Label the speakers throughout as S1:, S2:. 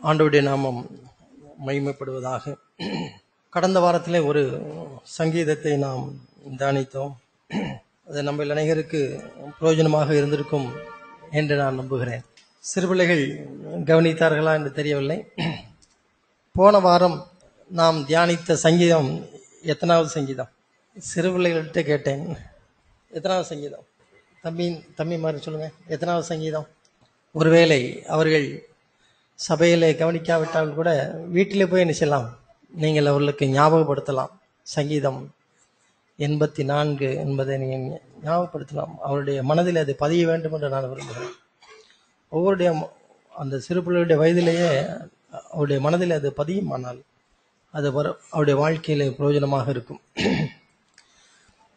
S1: ஆண்டவருடைய நாமம் மகிமைப்படுவதாக. கடந்த வாரத்திலே ஒரு சங்கீதத்தை நாம் தியானித்தோம். அது நம்ம அனைவருக்கு பிரயோஜனமாக இருந்திருக்கும் என்று நான் நம்புகிறேன். சிறுபிள்ளைகள் கவனித்தார்களா என்று தெரியவில்லை. போன வாரம் நாம் தியானித்த சங்கீதம் எத்தனாவது சங்கீதம்? சிறுபிள்ளைகள்கிட்ட கேட்டேன், எத்தனாவது சங்கீதம்? தம்பி மாதிரி சொல்லுங்க, எத்தனாவது சங்கீதம்? ஒருவேளை அவர்கள் சபையிலே கவனிக்காவிட்டால் கூட வீட்டிலே போய் என்ன செய்யலாம், நீங்கள் அவர்களுக்கு ஞாபகப்படுத்தலாம். சங்கீதம் 84 என்பதை நீங்கள் ஞாபகப்படுத்தலாம். அவருடைய மனதில் அது பதிய வேண்டும் என்று நான் விரும்புகிறேன். ஒவ்வொருடைய அந்த சிறு பிள்ளைகளுடைய வயதிலேயே அவருடைய மனதில் அது பதியும், ஆனால் அது அவருடைய வாழ்க்கையிலே பிரயோஜனமாக இருக்கும்.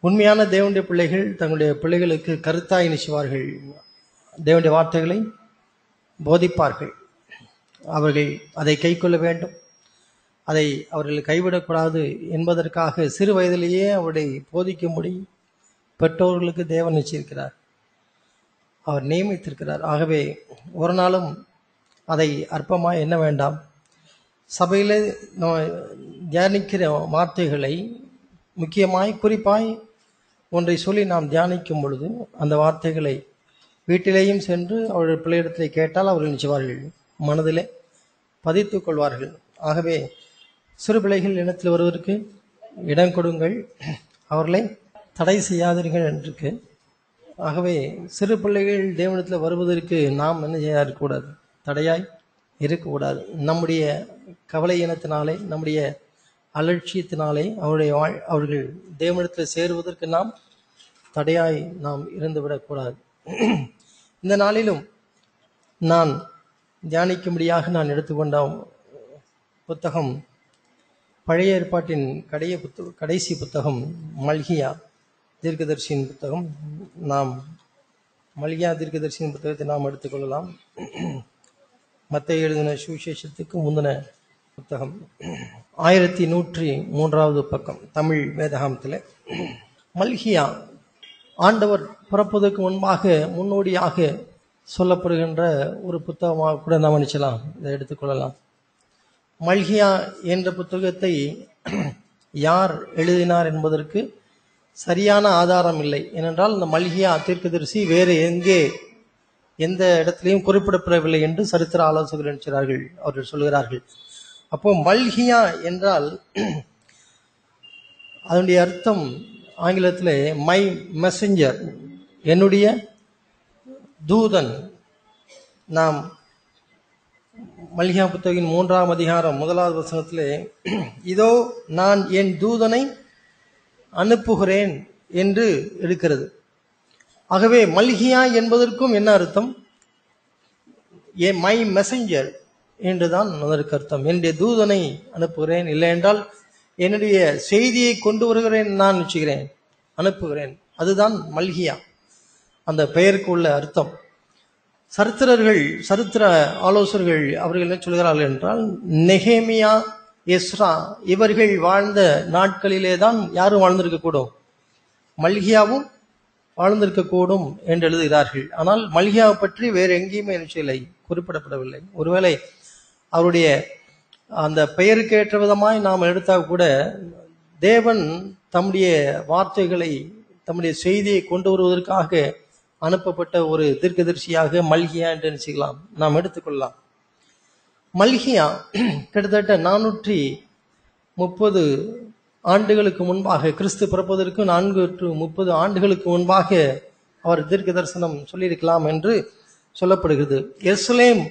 S1: உண்மையான தேவனுடைய பிள்ளைகள் தங்களுடைய பிள்ளைகளுக்கு கருத்தாய் நினைச்சுவார்கள், தேவனுடைய வார்த்தைகளை போதிப்பார்கள். அவர்கள் அதை கை கொள்ள வேண்டும், அதை அவர்கள் கைவிடக்கூடாது என்பதற்காக சிறு வயதிலேயே அவரை போதிக்கும்படி பெற்றோர்களுக்கு தேவன் நிச்சயிக்கிறார், அவர் நியமித்திருக்கிறார். ஆகவே ஒரு நாளும் அதை அற்பமாக எண்ண வேண்டாம். சபையில் தியானிக்கிற வார்த்தைகளை முக்கியமாய் குறிப்பாய் ஒன்றை சொல்லி நாம் தியானிக்கும் பொழுது அந்த வார்த்தைகளை வீட்டிலேயும் சென்று அவர்கள் பிள்ளையிடத்தில் கேட்டால் அவர்கள் நிச்சயவார்கள், மனதிலே பதித்துக் கொள்வார்கள். ஆகவே சிறு பிள்ளைகள் இனத்தில் வருவதற்கு இடம் கொடுங்கள், அவர்களை தடை செய்யாதீர்கள் என்று. ஆகவே சிறு பிள்ளைகள் தேவனிடத்தில் வருவதற்கு நாம் என்ன செய்ய இருக்கக்கூடாது, தடையாய் இருக்கக்கூடாது. நம்முடைய கவலை இனத்தினாலே, நம்முடைய அலட்சியத்தினாலே அவர்கள் தேவனிடத்தில் சேருவதற்கு நாம் தடையாய் நாம் இருந்துவிடக்கூடாது. இந்த நாளிலும் நான் தியானிக்கும்படியாக நான் எடுத்துக்கொண்ட புத்தகம் பழைய ஏற்பாட்டின் கடைசி புத்தகம் மல்கியா தீர்க்கதரிசியின் புத்தகம். நாம் மல்கியா தீர்க்கதரிசியின் புத்தகத்தை நாம் எடுத்துக்கொள்ளலாம். மத்தேயு எழுதின சுவிசேஷத்துக்கு முந்தின புத்தகம் 1103 பக்கம் தமிழ் வேதாகமத்தில். மல்கியா ஆண்டவர் பிறப்பதற்கு முன்பாக முன்னோடியாக சொல்லப்படுகின்ற ஒரு புத்தகமாக கூட நாம் நினைச்சலாம், இதை எடுத்துக்கொள்ளலாம். மல்கியா என்ற புத்தகத்தை யார் எழுதினார் என்பதற்கு சரியான ஆதாரம் இல்லை. ஏனென்றால் இந்த மல்கியா தீர்க்கதரிசி வேறு எந்த இடத்திலையும் குறிப்பிடப்படவில்லை என்று சரித்திர ஆலோசகர்கள் நினைக்கிறார்கள், அவர்கள் சொல்கிறார்கள். அப்போ மல்கியா என்றால் அதனுடைய அர்த்தம் ஆங்கிலத்தில் மை மெசஞ்சர், என்னுடைய தூதன். நாம் மல்கியா புத்தகின் 3ஆம் அதிகாரம் 1வது வசனத்திலே இதோ நான் என் தூதனை அனுப்புகிறேன் என்று இருக்கிறது. ஆகவே மல்கியா என்பதற்கும் என்ன அர்த்தம்? மை மெசஞ்சர் என்றுதான் அதற்கு அர்த்தம். என்னுடைய தூதனை அனுப்புகிறேன், இல்லை என்றால் என்னுடைய செய்தியை கொண்டு வருகிறேன், நான் நிச்சயிக்கிறேன், அனுப்புகிறேன். அதுதான் மல்கியா, அந்த பெயருக்கு உள்ள அர்த்தம். சரித்திர ஆலோசகர்கள் அவர்கள் என்ன சொல்கிறார்கள் என்றால், நெகேமியா, எஸ்ரா இவர்கள் வாழ்ந்த நாட்களிலே தான் யாரும் வாழ்ந்திருக்கக்கூடும், மல்கியாவும் வாழ்ந்திருக்கக்கூடும் என்று எழுதுகிறார்கள். ஆனால் மல்கியாவை பற்றி வேறு எங்கேயுமே நிச்சயில்லை, குறிப்பிடப்படவில்லை. ஒருவேளை அவருடைய அந்த பெயருக்கு ஏற்ற விதமாய் நாம் எடுத்தால் கூட தேவன் தம்முடைய வார்த்தைகளை, தம்முடைய செய்தியை கொண்டு வருவதற்காக அனுப்பப்பட்ட ஒரு தீர்க்கதரிசியாக மல்கியா என்று நினைச்சுக்கலாம், நாம் எடுத்துக்கொள்ளலாம். மல்கியா கிட்டத்தட்ட 430 ஆண்டுகளுக்கு முன்பாக, கிறிஸ்து பிறப்பதற்கு 430 ஆண்டுகளுக்கு முன்பாக அவர் தீர்க்க தரிசனம் சொல்லியிருக்கலாம் என்று சொல்லப்படுகிறது. எருசலேம்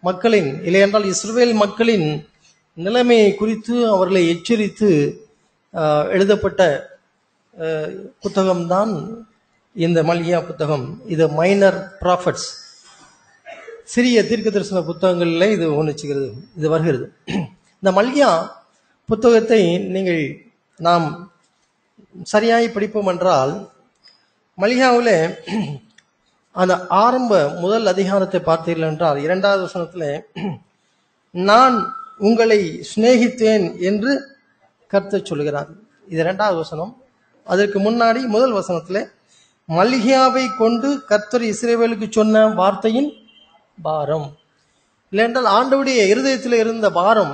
S1: மக்களின், இல்லையென்றால் இஸ்ரவேல் மக்களின் நிலைமையை குறித்து அவர்களை எச்சரித்து எழுதப்பட்ட புத்தகம்தான் இந்த மல்கியா புத்தகம். இது மைனர் ப்ராஃபட்ஸ், சிறிய தீர்க்க தரிசன புத்தகங்களில் இது ஒன்றுச்சுகிறது, இது வருகிறது. இந்த மல்கியா புத்தகத்தை நாம் சரியாய் படிப்போம் என்றால், மல்கியாவில் அந்த ஆரம்ப முதல் அதிகாரத்தை பார்த்தீர்கள் என்றால் 2வது வசனத்தில் நான் உங்களை சிநேகித்தேன் என்று கர்த்தர் சொல்கிறார். இது 2வது வசனம். அதற்கு முன்னாடி முதல் வசனத்தில் மல்கியாவை கொண்டு கர்த்தர் இஸ்ரவேலுக்கு சொன்ன வார்த்தையின் பாரம். இல்லையென்றால் ஆண்டவருடைய இருதயத்தில் இருந்த பாரம்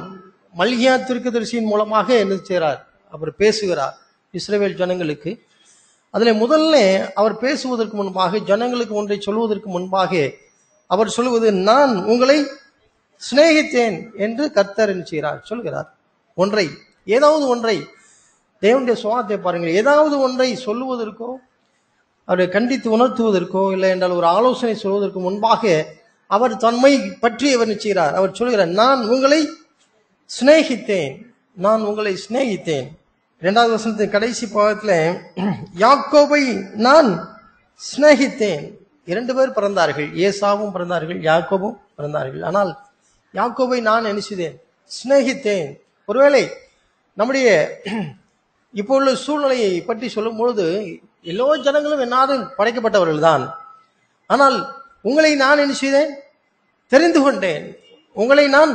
S1: மல்கியா தீர்க்கதரிசியின் மூலமாக என்ன செய்கிறார்? அவர் பேசுகிறார் இஸ்ரவேல் ஜனங்களுக்கு. அதில் முதல்ல அவர் பேசுவதற்கு முன்பாக, ஜனங்களுக்கு ஒன்றை சொல்வதற்கு முன்பாக அவர் சொல்வது, நான் உங்களை சிநேகித்தேன் என்று கர்த்தர் செய்கிறார் சொல்கிறார். ஒன்றை, ஏதாவது ஒன்றை, தேவனுடைய சுவாத்தை பாருங்கள், ஏதாவது ஒன்றை சொல்லுவதற்கோ அவரை கண்டித்து உணர்த்துவதற்கோ இல்லை என்றால் ஒரு ஆலோசனை சொல்வதற்கு முன்பாக அவர் தன்மை பற்றி அவர் நிச்சயிறார். அவர் சொல்கிறார், நான் உங்களை சிநேகித்தேன், நான் உங்களை சிநேகித்தேன். 2வது வசனத்தின் கடைசி பாகத்தில் யாக்கோபை நான் சிநேகித்தேன். 2 பேர் பிறந்தார்கள், ஏசாவும் பிறந்தார்கள், யாக்கோபும் பிறந்தார்கள். ஆனால் யாக்கோபை நான் என்ன செய்தேன்? சிநேகித்தேன். ஒருவேளை நம்முடைய இப்போ உள்ள சூழ்நிலையை பற்றி சொல்லும் பொழுது எல்லோ ஜனங்களும் என்னாலும் படைக்கப்பட்டவர்கள் தான். ஆனால் உங்களை நான் என்ன செய்தேன்? தெரிந்து கொண்டேன், உங்களை நான்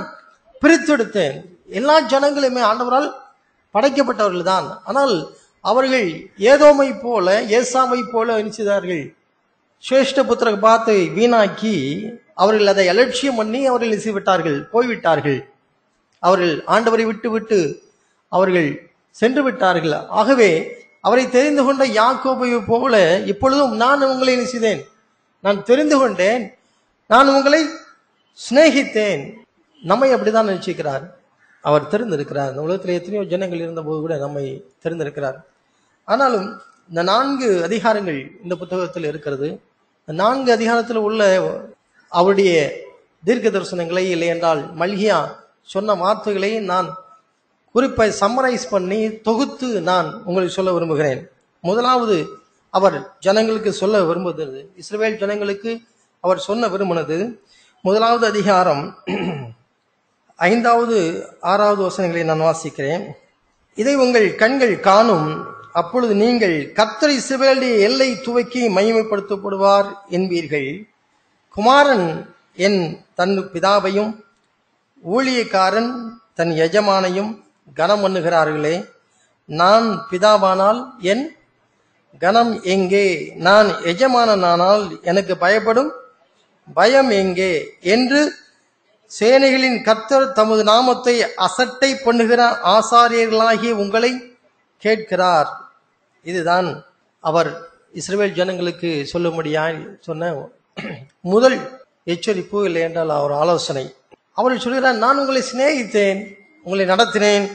S1: பிரித்தெடுத்தேன். எல்லா ஜனங்களுமே ஆண்டவரால் படைக்கப்பட்டவர்கள் தான். ஆனால் அவர்கள் ஏதோமை போல, ஏசாமை போல என்ன செய்தார்கள்? சிரேஷ்ட புத்திர பாத்தை வீணாக்கி அவர்கள் அதை அலட்சியம் பண்ணி அவர்கள் நினைவிட்டார்கள், போய்விட்டார்கள். அவர்கள் ஆண்டவரை விட்டு விட்டு அவர்கள் சென்று விட்டார்கள். ஆகவே அவரை தெரிந்து கொண்ட யாக்கோபை போல இப்பொழுதும் நான் உங்களை நினைத்தேன், நான் தெரிந்து கொண்டேன், நான் உங்களை சிநேகித்தேன். நம்மை அப்படிதான் நினைச்சிருக்கிறார். அவர் தெரிந்திருக்கிறார். இந்த உலகத்தில் எத்தனையோ ஜனங்கள் இருந்த போது கூட நம்மை தெரிந்திருக்கிறார். ஆனாலும் இந்த 4 அதிகாரங்கள் இந்த புத்தகத்தில் இருக்கிறது. இந்த 4 அதிகாரத்தில் உள்ள அவருடைய தீர்க்க தரிசனங்களை, இல்லை என்றால் மல்கியா சொன்ன வார்த்தைகளை நான் குறிப்பை சம்மரைஸ் பண்ணி தொகுத்து நான் உங்களுக்கு சொல்ல விரும்புகிறேன். முதலாவது அவர் ஜனங்களுக்கு சொல்ல விரும்புகிறது, இஸ்ரவேல் ஜனங்களுக்கு அவர் சொன்ன விரும்பினது, 1வது அதிகாரம் 5வது 6வது வசனங்களை நான் வாசிக்கிறேன். இதை உங்கள் கண்கள் காணும், அப்பொழுது நீங்கள் கர்த்தர் இஸ்ரவேலுடைய எல்லை துவக்கி மகிமைப்படுத்தப்படுவார் என்பீர்கள். குமாரன் என் தன் பிதாவையும் ஊழியக்காரன் தன் எஜமானையும் கனம் பண்ணுகிறார்களே, நான் பிதாவானால் என் கனம் எங்கே? நான் எஜமானனானால் எனக்கு பயப்படும் பயம் எங்கே? என்று சேனைகளின் கர்த்தர் தமது நாமத்தை அசட்டை பண்ணுகிற ஆசாரியர்களாகிய உங்களை கேட்கிறார். இதுதான் அவர் இஸ்ரவேல் ஜனங்களுக்கு சொல்லும்படியாய் சொன்ன முதல் எச்சரிப்பு, இல்லை என்றால் அவர் ஆலோசனை. அவர் சொல்கிறார், நான் உங்களை சிநேகித்தேன், உங்களை நடத்தினேன்,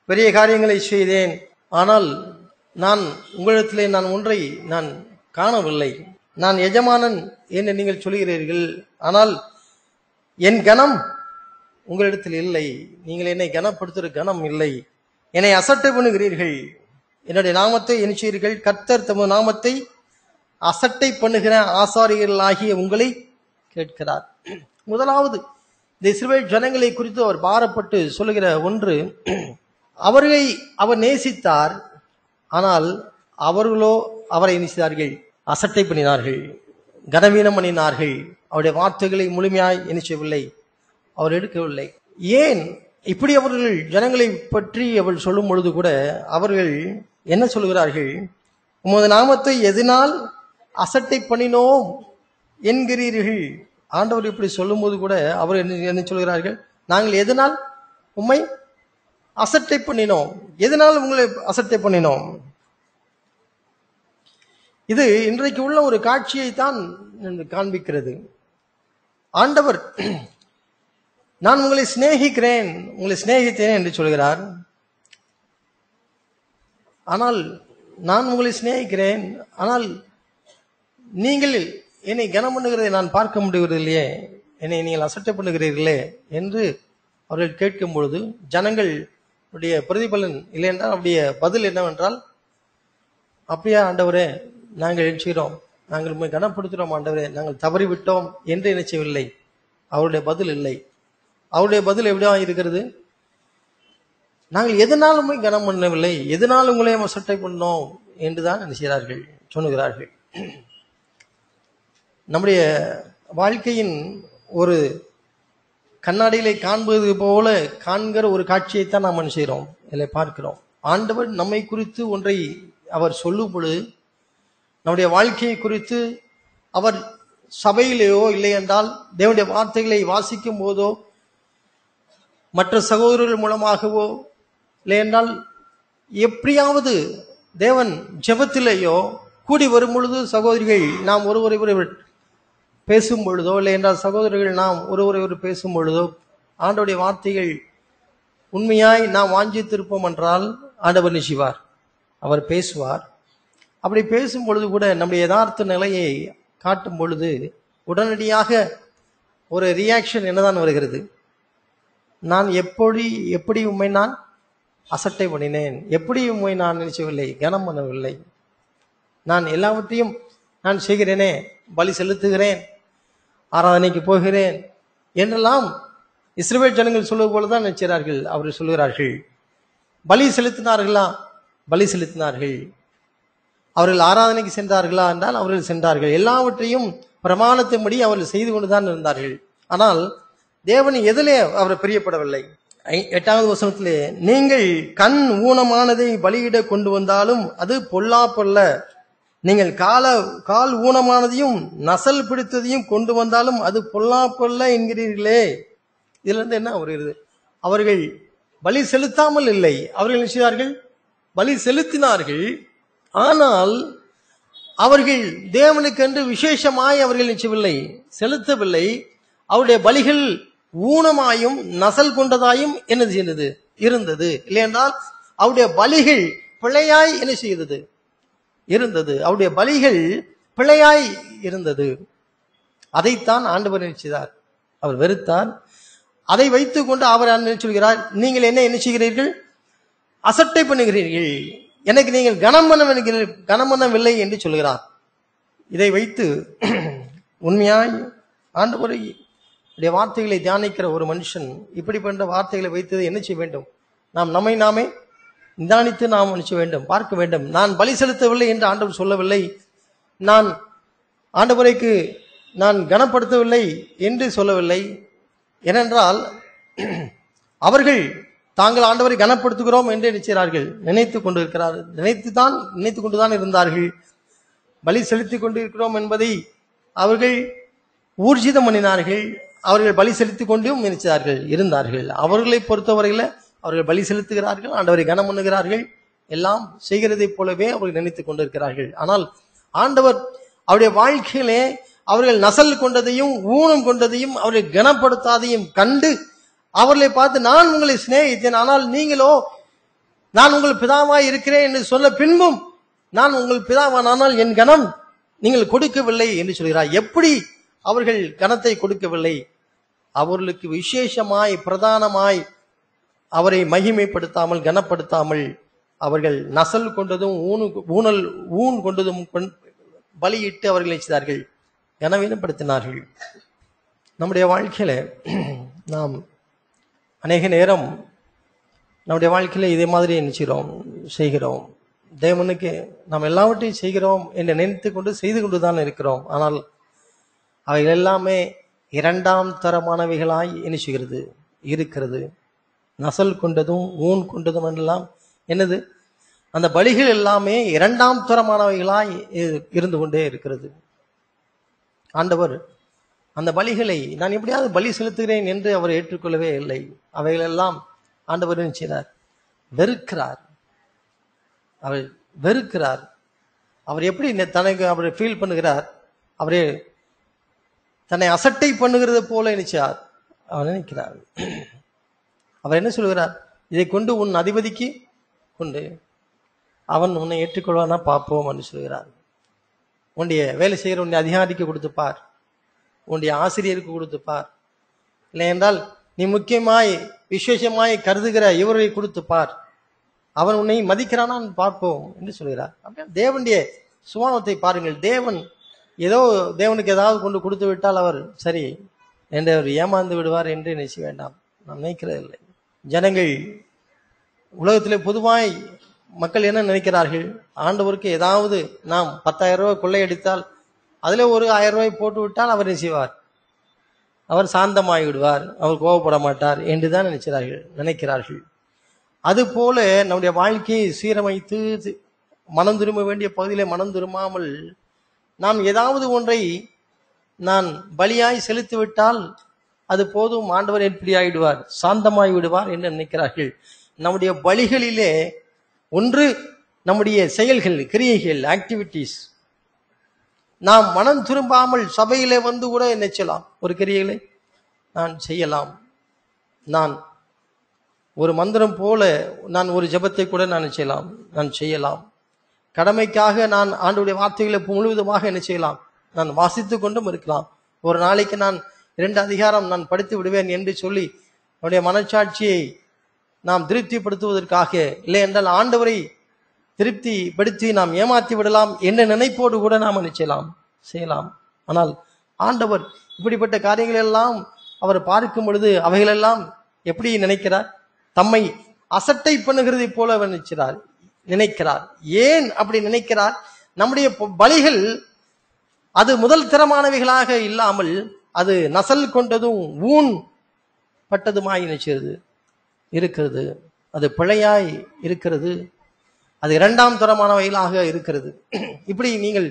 S1: பெரிய காரியங்களை செய்தேன். ஆனால் நான் உங்களிடத்திலே நான் ஒன்றை நான் காணவில்லை. நான் எஜமானன் என்று நீங்கள் சொல்கிறீர்கள், ஆனால் என் கனம் உங்களிடத்தில் இல்லை. நீங்கள் என்னை கனப்படுத்துகிற கனம் இல்லை. என்னை அசட்டை பண்ணுகிறீர்கள், என்னுடைய நாமத்தை என்ன செய்கிறீர்கள்? கர்த்தர் தமது நாமத்தை அசட்டை பண்ணுகிற ஆசாரியர்களாகிய உங்களை கேட்கிறார். முதலாவது இந்த இஸ்ரவேல் ஜனங்களை குறித்து அவர் பாரப்பட்டு சொல்லுகிற ஒன்று, அவர்களை அவர் நேசித்தார், ஆனால் அவர்களோ அவரை நேசித்தார்கள், அசட்டை பண்ணினார்கள், கனவீனம் பண்ணினார்கள். அவருடைய வார்த்தைகளை முழுமையாய் என்ன செய்யவில்லை, அவர் எடுக்கவில்லை. ஏன் இப்படி அவர்கள் ஜனங்களை பற்றி அவள் சொல்லும் பொழுது கூட அவர்கள் என்ன சொல்கிறார்கள்? உமது நாமத்தை எதனால் அசட்டை பண்ணினோம் என்கிறீர்கள். ஆண்டவர் இப்படி சொல்லும் போது கூட அவர் என்ன சொல்கிறார்கள்? நாங்கள் எதனால் உம்மை அசட்டை பண்ணினோம், எதனால் உங்களை அசட்டை பண்ணினோம். இது இன்றைக்கு உள்ள ஒரு காட்சியை தான் காண்பிக்கிறது. ஆண்டவர் நான் உங்களை சிநேகிக்கிறேன், உங்களை சிநேகித்தேன் என்று சொல்கிறார். ஆனால் நான் உங்களை சிநேகிக்கிறேன், ஆனால் நீங்கள் என்னை கனம் பண்ணுகிறதை நான் பார்க்க முடிவதில்லையே, என்னை நீங்கள் அசட்டை பண்ணுகிறீர்களே என்று அவர்கள் கேட்கும் பொழுது ஜனங்களுடைய பிரதிபலன் இல்லை என்றால் அவருடைய பதில் என்னவென்றால், அப்படியா ஆண்டவரே, நாங்கள் எழுச்சுகிறோம், நாங்கள் உண்மை கனப்படுத்துகிறோம் ஆண்டவரே, நாங்கள் தவறிவிட்டோம் என்று நினைச்சவில்லை. அவருடைய பதில் இல்லை. அவருடைய பதில் எப்படியா இருக்கிறது? நாங்கள் எதனால் உண்மை கனம் பண்ணவில்லை, எதனால் உங்களை அசட்டை பண்ணோம் என்றுதான் நினைக்கிறார்கள், சொல்லுகிறார்கள். நம்முடைய வாழ்க்கையின் ஒரு கண்ணாடியிலே காண்பது போல காண்கிற ஒரு காட்சியைத்தான் நாம் என்ன செய்கிறோம், இல்லை பார்க்கிறோம். ஆண்டவர் நம்மை குறித்து ஒன்றை அவர் சொல்லும் பொழுது, நம்முடைய வாழ்க்கையை குறித்து அவர் சபையிலேயோ இல்லை என்றால் தேவனுடைய வார்த்தைகளை வாசிக்கும் போதோ மற்ற சகோதரர்கள் மூலமாகவோ இல்லை என்றால் எப்படியாவது தேவன் ஜெபத்திலேயோ கூடி வரும் பொழுது சகோதரிகள் நாம் ஒருவரை பேசும் பொழுதோ இல்லை என்றால் சகோதரர்கள் நாம் ஒருவரை பேசும் பொழுதோ ஆண்டவருடைய வார்த்தைகள் உண்மையாய் நாம் வாஞ்சித்திருப்போம் என்றால் ஆண்டவர் நிச்சயிவார், அவர் பேசுவார். அப்படி பேசும் பொழுது கூட நம்முடைய யதார்த்த நிலையை காட்டும் பொழுது உடனடியாக ஒரு ரியாக்ஷன் என்னதான் வருகிறது? நான் எப்படி உண்மை நான் அசட்டை பண்ணினேன், எப்படி உண்மை நான் நினைச்சவில்லை, கனம் பண்ணவில்லை, நான் எல்லாவற்றையும் நான் செய்கிறேனே, பலி செலுத்துகிறேன், ஆராதனைக்கு போகிறேன் என்றெல்லாம் இஸ்ரவேல் ஜனங்கள் சொல்வது போலதான் நினைக்கிறார்கள். அவர்கள் சொல்கிறார்கள், பலி செலுத்தினார்களா? பலி செலுத்தினார்கள். அவர்கள் ஆராதனைக்கு சென்றார்களா என்றால் அவர்கள் சென்றார்கள். எல்லாவற்றையும் பிரமாணத்தின்படி அவர்கள் செய்து கொண்டுதான் இருந்தார்கள். ஆனால் தேவன் எதிலே அவரை பிரியப்படவில்லை. 8வது வசனத்திலே, நீங்கள் கண் ஊனமானதை பலியிட கொண்டு வந்தாலும் அது பொல்லாப்பல்ல, நீங்கள் கால் ஊனமானதையும் நசல் பிடித்ததையும் கொண்டு வந்தாலும் அது பொல்லாப்பல்ல என்கிறீர்களே. இதுல இருந்து என்ன வருகிறது? அவர்கள் பலி செலுத்தாமல் இல்லை, அவர்கள் நினைச்சார்கள் பலி செலுத்தினார்கள். ஆனால் அவர்கள் தேவனுக்கென்று விசேஷமாய் அவர்கள் நிச்சயவில்லை, செலுத்தவில்லை. அவருடைய பலிகள் ஊனமாயும் நசல் கொண்டதாயும் என்ன செய்தது இருந்தது. இல்லையென்றால் அவருடைய பலிகள் பிழையாய் என்ன செய்தது இருந்தது. அவருடைய பலிகள் பிழையாய் இருந்தது. அதைத்தான் ஆண்டவர் நினைச்சார், அவர் வெறுத்தார். அதை வைத்துக் கொண்டு அவர் சொல்கிறார், நீங்கள் என்ன செய்கிறீர்கள்? அசட்டை பண்ணுகிறீர்கள், எனக்கு நீங்கள் கனம் பண்ணவில்லை என்று சொல்கிறார். இதை வைத்து உண்மையாய் ஆண்டவருடைய வார்த்தைகளை தியானிக்கிற ஒரு மனுஷன் இப்படிப்பட்ட வார்த்தைகளை வைத்தது என்ன செய்ய வேண்டும்? நம்மை நாமே நிதானித்து நாம் நினைச்ச வேண்டும், பார்க்க வேண்டும். நான் பலி செலுத்தவில்லை என்று ஆண்டவர் சொல்லவில்லை, நான் ஆண்டவரைக்கு நான் கனப்படுத்தவில்லை என்று சொல்லவில்லை. ஏனென்றால் அவர்கள் தாங்கள் ஆண்டவரை கனப்படுத்துகிறோம் என்று நினைக்கிறார்கள், நினைத்துக் கொண்டுதான் இருந்தார்கள். பலி செலுத்திக் கொண்டிருக்கிறோம் என்பதை அவர்கள் ஊர்ஜிதம் பண்ணினார்கள். அவர்கள் பலி செலுத்திக் கொண்டும் இருந்தார்கள். அவர்களை பொறுத்தவரையில் அவர்கள் பலி செலுத்துகிறார்கள், ஆண்டவரை கனம் பண்ணுகிறார்கள், எல்லாம் செய்கிறதை போலவே அவர்கள் நினைத்துக் கொண்டிருக்கிறார்கள். ஆனால் ஆண்டவர் அவருடைய வாழ்க்கையிலே அவர்கள் நசல் கொண்டதையும் ஊனம் கொண்டதையும் அவர்கள் கனப்படுத்தாதையும் கண்டு அவர்களை பார்த்து, நான் உங்களை சிநேகித்தேன், ஆனால் நீங்களோ நான் உங்கள் பிதாவாய் இருக்கிறேன் என்று சொல்ல பின்பும் நான் உங்கள் பிதாவானால் என் கனம் நீங்கள் கொடுக்கவில்லை என்று சொல்கிறார். எப்படி அவர்கள் கனத்தை கொடுக்கவில்லை? அவர்களுக்கு விசேஷமாய் பிரதானமாய் அவரை மகிமைப்படுத்தாமல் கனப்படுத்தாமல் அவர்கள் நசல் கொண்டதும் ஊன் கொண்டதும் பலியிட்டு அவர்கள் செய்தார்கள், கனவீனப்படுத்தினார்கள். நம்முடைய வாழ்க்கையில நாம் அநேக நேரம் நம்முடைய வாழ்க்கையில இதே மாதிரி செய்கிறோம். தேவனுக்கு நாம் எல்லாவற்றையும் செய்கிறோம் என்று நினைத்து கொண்டு செய்து கொண்டுதான் இருக்கிறோம். ஆனால் அவைகள் எல்லாமே 2ஆம் தரமானவைகளாய் இருக்கிறது. நசல் கொண்டதும் ஊன் கொண்டதும் எல்லாம் என்னது? அந்த பலிகள் எல்லாமே 2ஆம் தரமானவைகளாய் இருந்து கொண்டே இருக்கிறது. ஆண்டவர் அந்த பலிகளை நான் எப்படியாவது பலி செலுத்துகிறேன் என்று அவர் ஏற்றுக்கொள்ளவே இல்லை. அவைகள் எல்லாம் ஆண்டவர் செய்தார், வெறுக்கிறார். அவர் எப்படி தனக்கு அவர் ஃபீல் பண்ணுகிறார்? அவரே தன்னை அசட்டை பண்ணுகிறது போல நினைச்சார். அவர் நினைக்கிறார், அவர் என்ன சொல்கிறார்? இதை கொண்டு உன் அதிபதிக்கு கொண்டு அவன் உன்னை ஏற்றுக்கொள்வானா பார்ப்போம் என்று சொல்கிறார். உன்னுடைய வேலை செய்கிற உன்னுடைய அதிகாரிக்கு கொடுத்துப்பார், உன்னுடைய ஆசிரியருக்கு கொடுத்துப்பார், இல்லை என்றால் நீ முக்கியமாய் விசேஷமாய் கருதுகிற இவரை கொடுத்துப்பார், அவன் உன்னை மதிக்கிறானான்னு பார்ப்போம் என்று சொல்கிறார். அப்படியே தேவனுடைய சுபாவத்தை பாருங்கள். தேவனுக்கு ஏதாவது கொண்டு கொடுத்து விட்டால் அவர் சரி என்று அவர் ஏமாந்து விடுவார் என்று நினைச்ச வேண்டாம், நாம் நினைக்கிறதில்லை. ஜனங்கள் உலகத்திலே பொதுவாய் மக்கள் என்ன நினைக்கிறார்கள்? ஆண்டவருக்கு ஏதாவது நாம் 10,000 ரூபாய் கொள்ளையடித்தால் அதில் ஒரு 1000 ரூபாய் போட்டு விட்டால் அவர் செய்வார், அவர் சாந்தமாகி விடுவார், அவர் கோபப்பட மாட்டார் என்றுதான் நினைக்கிறார்கள். அதுபோல நம்முடைய வாழ்க்கையை சீரமைத்து மனம் திரும்ப வேண்டிய பகுதியிலே மனம் திரும்பாமல் நாம் ஏதாவது ஒன்றை நான் பலியாய் செலுத்தி விட்டால் அது போதும், ஆண்டவர் எப்படி ஆயிடுவார், சாந்தமாய் விடுவார் என்று நினைக்கிறார்கள். நம்முடைய பலிகளிலே ஒன்று நம்முடைய செயல்கள், கிரியைகள், ஆக்டிவிட்டிஸ். நாம் மனம் திரும்பாமல் சபையிலே வந்து கூட என்ன செய்யலாம், ஒரு கிரியைகளை நான் செய்யலாம். நான் ஒரு மந்திரம் போல நான் ஒரு ஜெபத்தை கூட நான் செய்யலாம். கடமைக்காக நான் ஆண்டவருடைய வார்த்தைகளை முழுவதுமாக என்ன செய்யலாம், நான் வாசித்து கொண்டும் இருக்கலாம். ஒரு நாளைக்கு நான் 2 அதிகாரம் நான் படித்து விடுவேன் என்று சொல்லி அவருடைய மனச்சாட்சியை நாம் திருப்திப்படுத்துவதற்காக, இல்லை என்றால் ஆண்டவரை திருப்திப்படுத்தி நாம் ஏமாற்றி விடலாம் என்ற நினைப்போடு கூட நாம் என்ன செய்யலாம். ஆனால் ஆண்டவர் இப்படிப்பட்ட காரியங்கள் எல்லாம் அவர் பார்க்கும் பொழுது அவைகளெல்லாம் எப்படி நினைக்கிறார், தம்மை அசட்டை பண்ணுகிறதை போல நினைக்கிறார். ஏன் அப்படி நினைக்கிறார்? நம்முடைய பலிகள் அது முதல் தரமானவைகளாக இல்லாமல் அது நசல் கொண்டதும் ஊன் பட்டதுமாய் இருக்கிறது. அது பிழையாய் இருக்கிறது. அது 2ஆம் தரமானவைகளாக இருக்கிறது. இப்படி நீங்கள்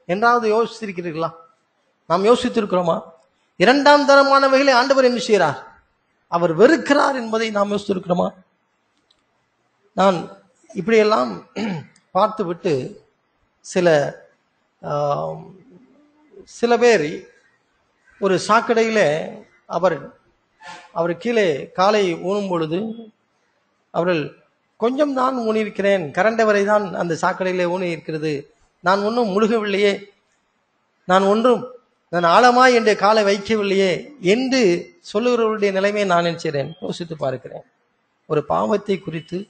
S1: என்றாவது யோசித்திருக்கிறீர்களா? நாம் யோசித்திருக்கிறோமா? 2ஆம் தரமானவைகளை ஆண்டவர் என்ன செய்கிறார், அவர் வெறுக்கிறார் என்பதை நாம் யோசித்திருக்கிறோமா? நான் இப்படியெல்லாம் பார்த்து விட்டு சில பேர் ஒரு சாக்கடையில அவர் கீழே காலை ஊனும் பொழுது அவர்கள் கொஞ்சம் தான் ஊனியிருக்கிறேன், கரண்ட வரை தான் அந்த சாக்கடையிலே ஊனி இருக்கிறது, நான் ஒன்றும் முழுகவில்லையே, நான் ஆழமாய் என்ற காலை வைக்கவில்லையே என்று சொல்லுகிறவருடைய நிலைமையை நான் நினைக்கிறேன், யோசித்து பார்க்கிறேன். ஒரு பாவத்தை குறித்து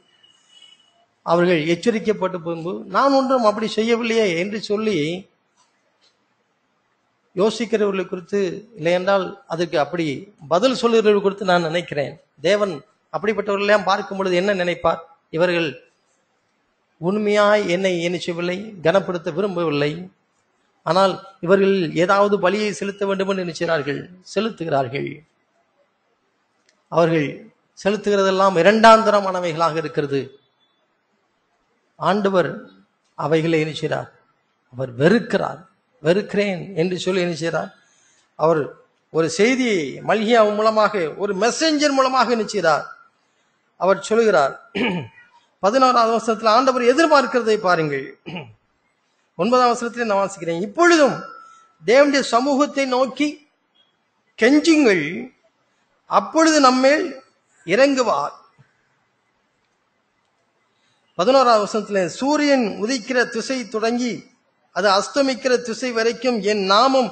S1: அவர்கள் எச்சரிக்கப்பட்ட பின்பு நான் ஒன்றும் அப்படி செய்யவில்லையே என்று சொல்லி யோசிக்கிறவர்களை குறித்து, இல்லை என்றால் அதற்கு அப்படி பதில் சொல்லுகிறவர்கள் குறித்து நான் நினைக்கிறேன். தேவன் அப்படிப்பட்டவர்களெல்லாம் பார்க்கும் பொழுது என்ன நினைப்பார்? இவர்கள் உண்மையாய் என்னை செய்யவில்லை, கனப்படுத்த விரும்பவில்லை, ஆனால் இவர்கள் ஏதாவது பலியை செலுத்த வேண்டும் என்று நினைக்கிறார்கள், செலுத்துகிறார்கள். அவர்கள் செலுத்துகிறதெல்லாம் 2ஆம் தரமானவைகளாக இருக்கிறது. ஆண்டவர் அவைகளை நினைக்கிறார், அவர் வெறுக்கிறேன் என்று சொல்லி நினைக்கிறார். அவர் ஒரு செய்தியை மல்கியா மூலமாக, ஒரு மெசஞ்சர் மூலமாக நினைக்கிறார். அவர் சொல்லுகிறார் 11ஆவது வசனத்தில் ஆண்டவர் எதிர்பார்க்கிறதை பாருங்கள். 9ஆம் வசனத்தில் நான் வாசிக்கிறேன், இப்பொழுதும் தேவனுடைய சமூகத்தை நோக்கி கெஞ்சுங்கள், அப்பொழுது நம்மேல் இறங்குவார். 11ஆவது வசனத்தில் சூரியன் உதிக்கிற திசை தொடங்கி அது அஸ்தமிக்கிற திசை வரைக்கும் என் நாமம்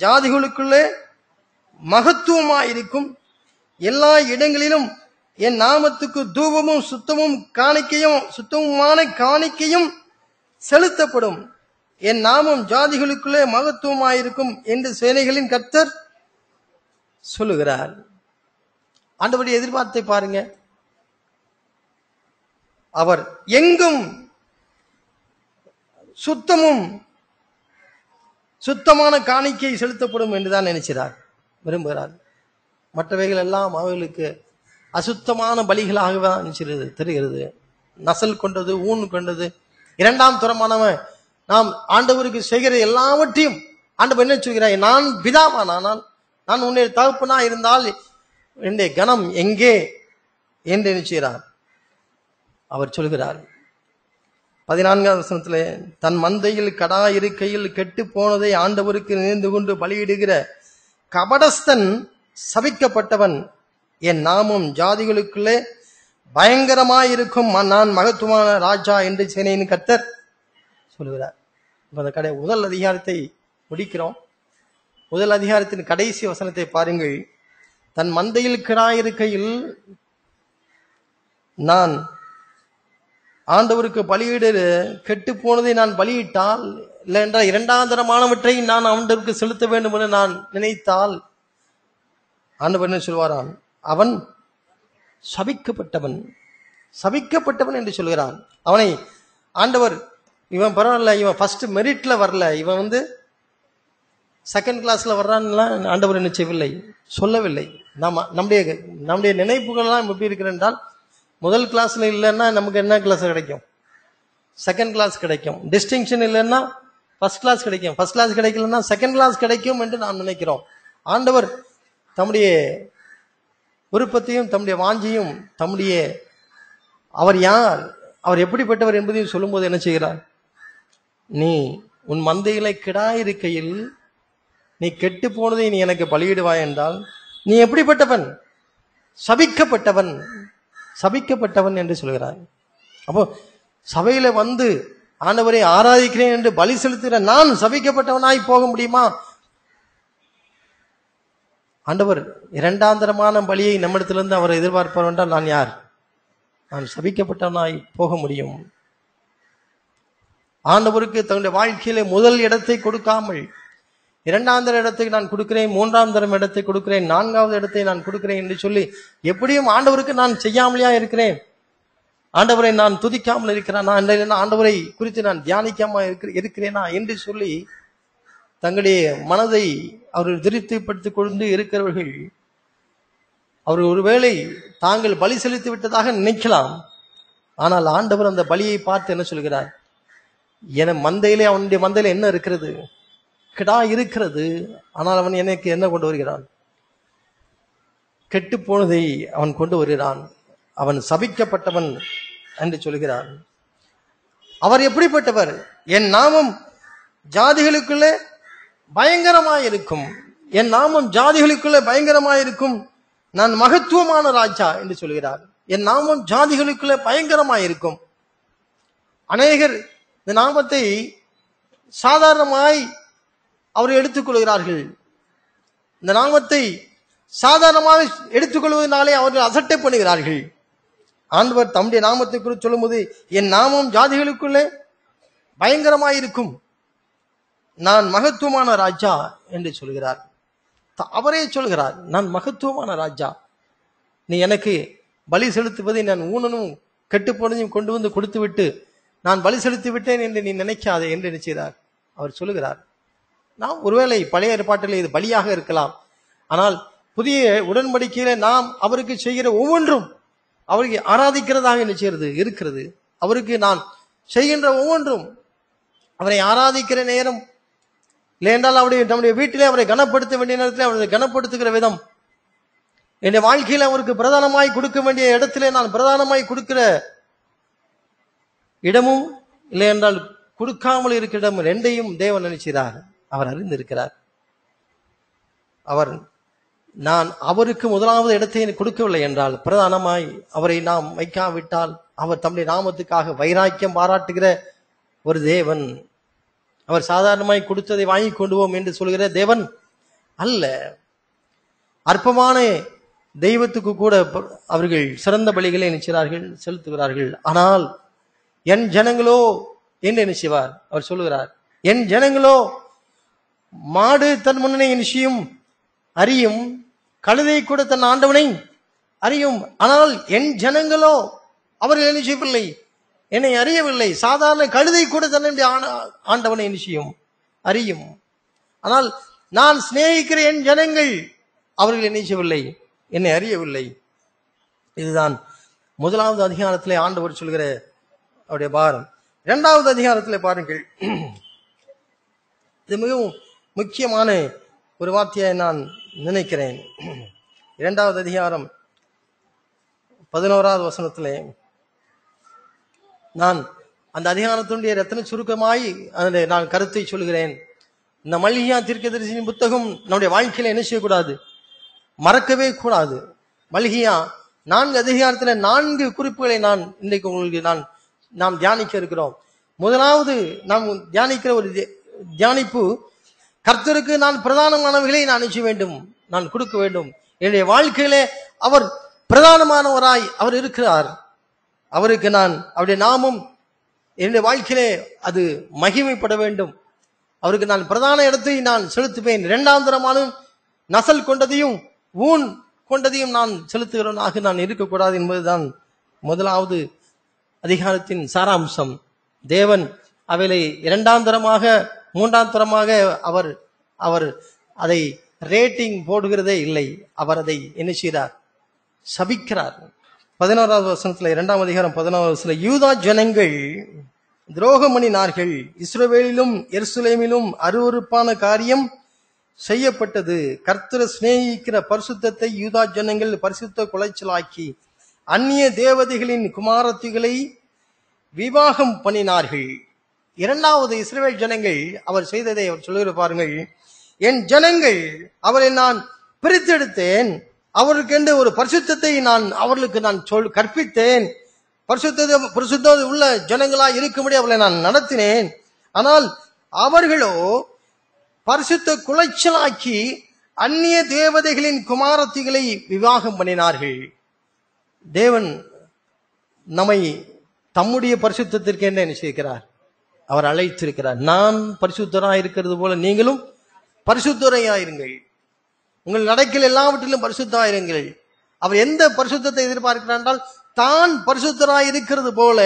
S1: ஜாதிகளுக்குள்ளே மகத்துவமாயிருக்கும், எல்லா இடங்களிலும் என் நாமத்துக்கு தூபமும் சுத்தமுமான காணிக்கையும் செலுத்தப்படும், என் நாமம் ஜாதிகளுக்குள்ளே மகத்துவமாயிருக்கும் என்று சேனைகளின் கர்த்தர் சொல்லுகிறார். ஆண்டவருடைய எதிர்பார்த்தை பாருங்க. அவர் எங்கும் சுத்தமான காணிக்கை செலுத்தப்படும் என்றுதான் நினைக்கிறார், விரும்புகிறார். மற்றவைகள் எல்லாம் அவர்களுக்கு அசுத்தமான பலிகளாக தெரிகிறது. நசல் கொண்டது, ஊன் கொண்டது, 2ஆம் தரமானவன். நாம் ஆண்டவருக்கு செய்கிற எல்லாவற்றையும் ஆண்டவர் என்ன சொல்கிறார், நான் பிதாவானால், நான் உன்னுடைய தகப்பனா இருந்தால் என்னுடைய கனம் எங்கே என்று நினைச்சார். அவர் சொல்கிறார் 14ஆம் வசனத்திலே, தன் மந்தையில் கடா இருக்கையில் கெட்டு போனதை ஆண்டவருக்கு நினைந்து கொண்டு பலியிடுகிற கபடஸ்தன் சபிக்கப்பட்டவன், என் நாமம் ஜாதிகளுக்குள்ளே பயங்கரமாயிருக்கும், நான் மகத்துவமான ராஜா என்று சேனையின் கர்த்தர் சொல்லுகிறார். முதல் அதிகாரத்தை முடிக்கிறோம். முதல் அதிகாரத்தின் கடைசி வசனத்தை பாருங்கள். தன் மந்தையில் கிடாயிருக்கையில் நான் ஆண்டவருக்கு பலியிட கெட்டு போனதை நான் பலியிட்டால், இல்லை என்றால் 2ஆம் தரமானவற்றை நான் ஆண்டவருக்கு செலுத்த வேண்டும் என்று நான் நினைத்தால், ஆண்டவர் என்ன சொல்வாரான், அவன் சபிக்கப்பட்டவன் என்று சொல்கிறான். அவனை ஆண்டவர், இவன் பரவாயில்ல, இவன் ஃபர்ஸ்ட் மெரிட்ல வரல, இவன் செகண்ட் கிளாஸ்ல வர்றான்லாம் ஆண்டவர் என்ன செய்யவில்லை, சொல்லவில்லை. நம்முடைய நினைப்புகள்லாம் எப்படி இருக்கிற என்றால், முதல் கிளாஸ்ல இல்லைன்னா நமக்கு என்ன கிளாஸ் கிடைக்கும், செகண்ட் கிளாஸ் கிடைக்கும். டிஸ்டிங்ஷன் இல்லைன்னா ஃபர்ஸ்ட் கிளாஸ் கிடைக்கும். ஃபர்ஸ்ட் கிளாஸ் கிடைக்கலன்னா செகண்ட் கிளாஸ் கிடைக்கும் என்று நாம் நினைக்கிறோம். ஆண்டவர் தம்முடைய விருப்பத்தையும் தம்முடைய வாஞ்சியும் தம்முடைய அவர் யார், அவர் எப்படிப்பட்டவர் என்பதையும் சொல்லும்போது என்ன செய்கிறார்? நீ உன் மந்தையிலே கிடாயிருக்கையில் நீ கெட்டு போனதை நீ எனக்கு பலியிடுவாய் என்றால் நீ எப்படிப்பட்டவன்? சபிக்கப்பட்டவன், சபிக்கப்பட்டவன் என்று சொல்கிறார். அப்போ சபையில வந்து ஆண்டவரை ஆராதிக்கிறேன் என்று பலி செலுத்துகிற நான் சபிக்கப்பட்டவனாய் போக முடியுமா? ஆண்டவர் இரண்டாந்தரமான பலியை நம்மிடத்திலிருந்து அவர் எதிர்பார்ப்பார் என்றால் நான் யார்? நான் சபிக்கப்பட்டவனாய் போக முடியும். ஆண்டவருக்கு தன்னுடைய வாழ்க்கையிலே முதல் இடத்தை கொடுக்காமல் இரண்டாந்தர இடத்தை நான் கொடுக்கிறேன், மூன்றாம் தரம் இடத்தை கொடுக்கிறேன், நான்காவது இடத்தை நான் கொடுக்கிறேன் என்று சொல்லி எப்படியும் ஆண்டவருக்கு நான் செய்யாமலையா இருக்கிறேன், ஆண்டவரை நான் துதிக்காமல் இருக்கிறேன், ஆண்டவரை குறித்து நான் தியானிக்காம இருக்கிறேனா என்று சொல்லி தங்களுடைய மனதை அவர்கள் திருப்திப்படுத்திக் கொண்டு இருக்கிறவர்கள் அவர்கள் ஒருவேளை தாங்கள் பலி செலுத்தி விட்டதாக நினைக்கலாம். ஆனால் ஆண்டவர் அந்த பலியை பார்த்து என்ன சொல்கிறார்? என மந்தையிலே, அவனுடைய மந்தையில என்ன இருக்கிறது? கிடா இருக்கிறது. ஆனால் அவன் எனக்கு என்ன கொண்டு வருகிறான்? கெட்டு போனதை அவன் கொண்டு வருகிறான். அவன் சபிக்கப்பட்டவன் என்று சொல்கிறான். அவர் எப்படிப்பட்டவர்? என் நாமம் ஜாதிகளுக்குள்ளே பயங்கரமாயிருக்கும், என் நாமம் ஜாதிகளுக்குள்ளே பயங்கரமாயிருக்கும், நான் மகத்துவமான ராஜா என்று சொல்கிறார். என் நாமம் ஜாதிகளுக்குள்ளே பயங்கரமாயிருக்கும். அநேகர் இந்த நாமத்தை சாதாரணமாய் அவர் எடுத்துக்கொள்கிறார்கள். இந்த நாமத்தை சாதாரணமாக எடுத்துக்கொள்வதனாலே அவர்கள் அசட்டை பண்ணுகிறார்கள். ஆண்டவர் தம்முடைய நாமத்தை குறித்து சொல்லும்போது என் நாமம் ஜாதிகளுக்குள்ளே பயங்கரமாயிருக்கும், நான் மகத்துவமான ராஜா என்று சொல்கிறார். அவரே சொல்கிறார், நான் மகத்துவமான ராஜா, நீ எனக்கு பலி செலுத்துவதை நான் ஊனனும் கெட்டுப்போனதையும் கொண்டு வந்து கொடுத்து விட்டு நான் பலி செலுத்தி விட்டேன் என்று நீ நினைக்காதே என்று நினைச்சார். அவர் சொல்லுகிறார், நாம் ஒருவேளை பழைய ஏற்பாட்டில் இது பலியாக இருக்கலாம், ஆனால் புதிய உடன்படிக்கையில நாம் அவருக்கு செய்கிற ஒவ்வொன்றும் அவருக்கு ஆராதிக்கிறதாக நினைக்கிறது இருக்கிறது. அவருக்கு நான் செய்கின்ற ஒவ்வொன்றும் அவரை ஆராதிக்கிற நேரம் இல்லை என்றால் அவருடைய நம்முடைய வீட்டிலே அவரை கனப்படுத்த வேண்டிய நேரத்தில் அவரை கனப்படுத்துகிற விதம், என்னுடைய வாழ்க்கையில் அவருக்கு பிரதானமாய் கொடுக்க வேண்டிய இடத்திலே நான் பிரதானமாய் கொடுக்கிற இடமும் இல்லை என்றால் கொடுக்காமல் இருக்கிற இடம் ரெண்டையும் தேவன் நினைக்கிறார். அவர் அறிந்திருக்கிறார். அவர் நான் அவருக்கு முதலாவது இடத்தை கொடுக்கவில்லை என்றால், பிரதானமாய் அவரை நாம் வைக்காவிட்டால், அவர் தம்முடைய நாமத்துக்காக வைராக்கியம் பாராட்டுகிற ஒரு தேவன், அவர் சாதாரணமாய் கொடுத்ததை வாங்கி கொண்டுவோம் என்று சொல்கிற தேவன் அல்ல. அற்பமான தெய்வத்துக்கு கூட அவர்கள் சிறந்த பலிகளை நினைக்கிறார்கள், செலுத்துகிறார்கள். ஆனால் என் ஜனங்களோ என்று நினைச்சுவார். அவர் சொல்லுகிறார், என் ஜனங்களோ மாடு தன் முன்னணி நிச்சயம் அறியும், கழுதை கூட தன் ஆண்டவனை அறியும், ஆனால் என் ஜனங்களோ அவர்கள் நிச்சயவில்லை, என்னை அறியவில்லை. சாதாரண கழுதை கூட தன்னுடைய ஆண்டவனை நிச்சயம் அறியும், ஆனால் நான் சிநேகிக்கிற என் ஜனங்கள் அவர்கள் நிச்சயவில்லை, என்னை அறியவில்லை. இதுதான் முதலாவது அதிகாரத்திலே ஆண்டவர் சொல்கிற அவருடைய பாரம். இரண்டாவது அதிகாரத்திலே பாருங்கள், இது மிகவும் முக்கியமான ஒரு வார்த்தையை நான் நினைக்கிறேன். இரண்டாவது அதிகாரம் 11வது வசனத்திலே நான் அந்த அதிகாரத்தினுடைய ரத்தின சுருக்கமாய் நான் கருத்தை சொல்கிறேன். இந்த மல்கியா தீர்க்கதரிசியின் புத்தகம் நம்முடைய வாழ்க்கையில என்ன செய்யக்கூடாது? மறக்கவே கூடாது. மல்கியா 4 அதிகாரத்துல 4 குறிப்புகளை நான் இன்றைக்கு உங்களுக்கு நாம் தியானிக்க இருக்கிறோம். முதலாவது நாம் தியானிக்கிற ஒரு தியானிப்பு, கர்த்தருக்கு நான் பிரதானமானவர்களை நான் நிச்சய வேண்டும், நான் கொடுக்க வேண்டும். என்னுடைய வாழ்க்கையிலே அவர் பிரதானமானவராய் அவர் இருக்கிறார். அவருக்கு நான் அவருடைய நாமம் என்னுடைய வாழ்க்கையிலே அது மகிமைப்பட வேண்டும். அவருக்கு நான் பிரதான இடத்தை நான் செலுத்துவேன். இரண்டாம் தரமான நசல் கொண்டதையும் ஊன் கொண்டதையும் நான் செலுத்துகிறவனாக நான் இருக்கக்கூடாது என்பதுதான் முதலாவது அதிகாரத்தின் சாராம்சம். தேவன் அவைகளை இரண்டாம் தரமாக மூன்றாம் தரமாக அவர் அதை ரேட்டிங் போடுகிறதே இல்லை. அவர் அதை என்ன செய்கிறார்? சபிக்கிறார். 11வது வசனத்துல, 2ஆம் அதிகாரம் 11வது வசனத்துல, யூதா ஜனங்கள் துரோகம் பண்ணினார்கள். இஸ்ரவேலிலும் எருசலேமிலும் அருவருப்பான காரியம் செய்யப்பட்டது. கர்த்தரை சிநேகிக்கிற பரிசுத்தத்தை யூதா ஜனங்கள் பரிசுத்த குலைச்சலாக்கி அந்நிய தேவதைகளின் குமாரத்திகளை விவாகம் பண்ணினார்கள். இரண்டாவது இஸ்ரவேல் ஜனங்கள் அவர் செய்ததை அவர் சொல்லுகிற பாருங்கள். என் ஜனங்கள் அவரை நான் பிரித்தெடுத்தேன், அவர்களுக்கென்று ஒரு பரிசுத்தத்தை அவர்களுக்கு நான் கற்பித்தேன், பரிசுத்த உள்ள ஜனங்களாய் இருக்கும்படி அவர்களை நான் நடத்தினேன். ஆனால் அவர்களோ பரிசுத்த குலைச்சலாக்கி அந்நிய தேவதைகளின் குமாரத்திகளை விவாகம் பண்ணினார்கள். தேவன் நம்மை தம்முடைய பரிசுத்தத்திற்கு என்ன நிச்சயிக்கிறார்? அவர் அழைத்திருக்கிறார். நான் பரிசுத்தராய் இருக்கிறது போல நீங்களும் பரிசுத்தராயிருங்கள், உங்கள் நடக்கில் எல்லாவற்றிலும் பரிசுத்தராயிருங்கள். அவர் எந்த பரிசுத்தத்தை எதிர்பார்க்கிறார் என்றால், தான் பரிசுத்தராய் இருக்கிறது போல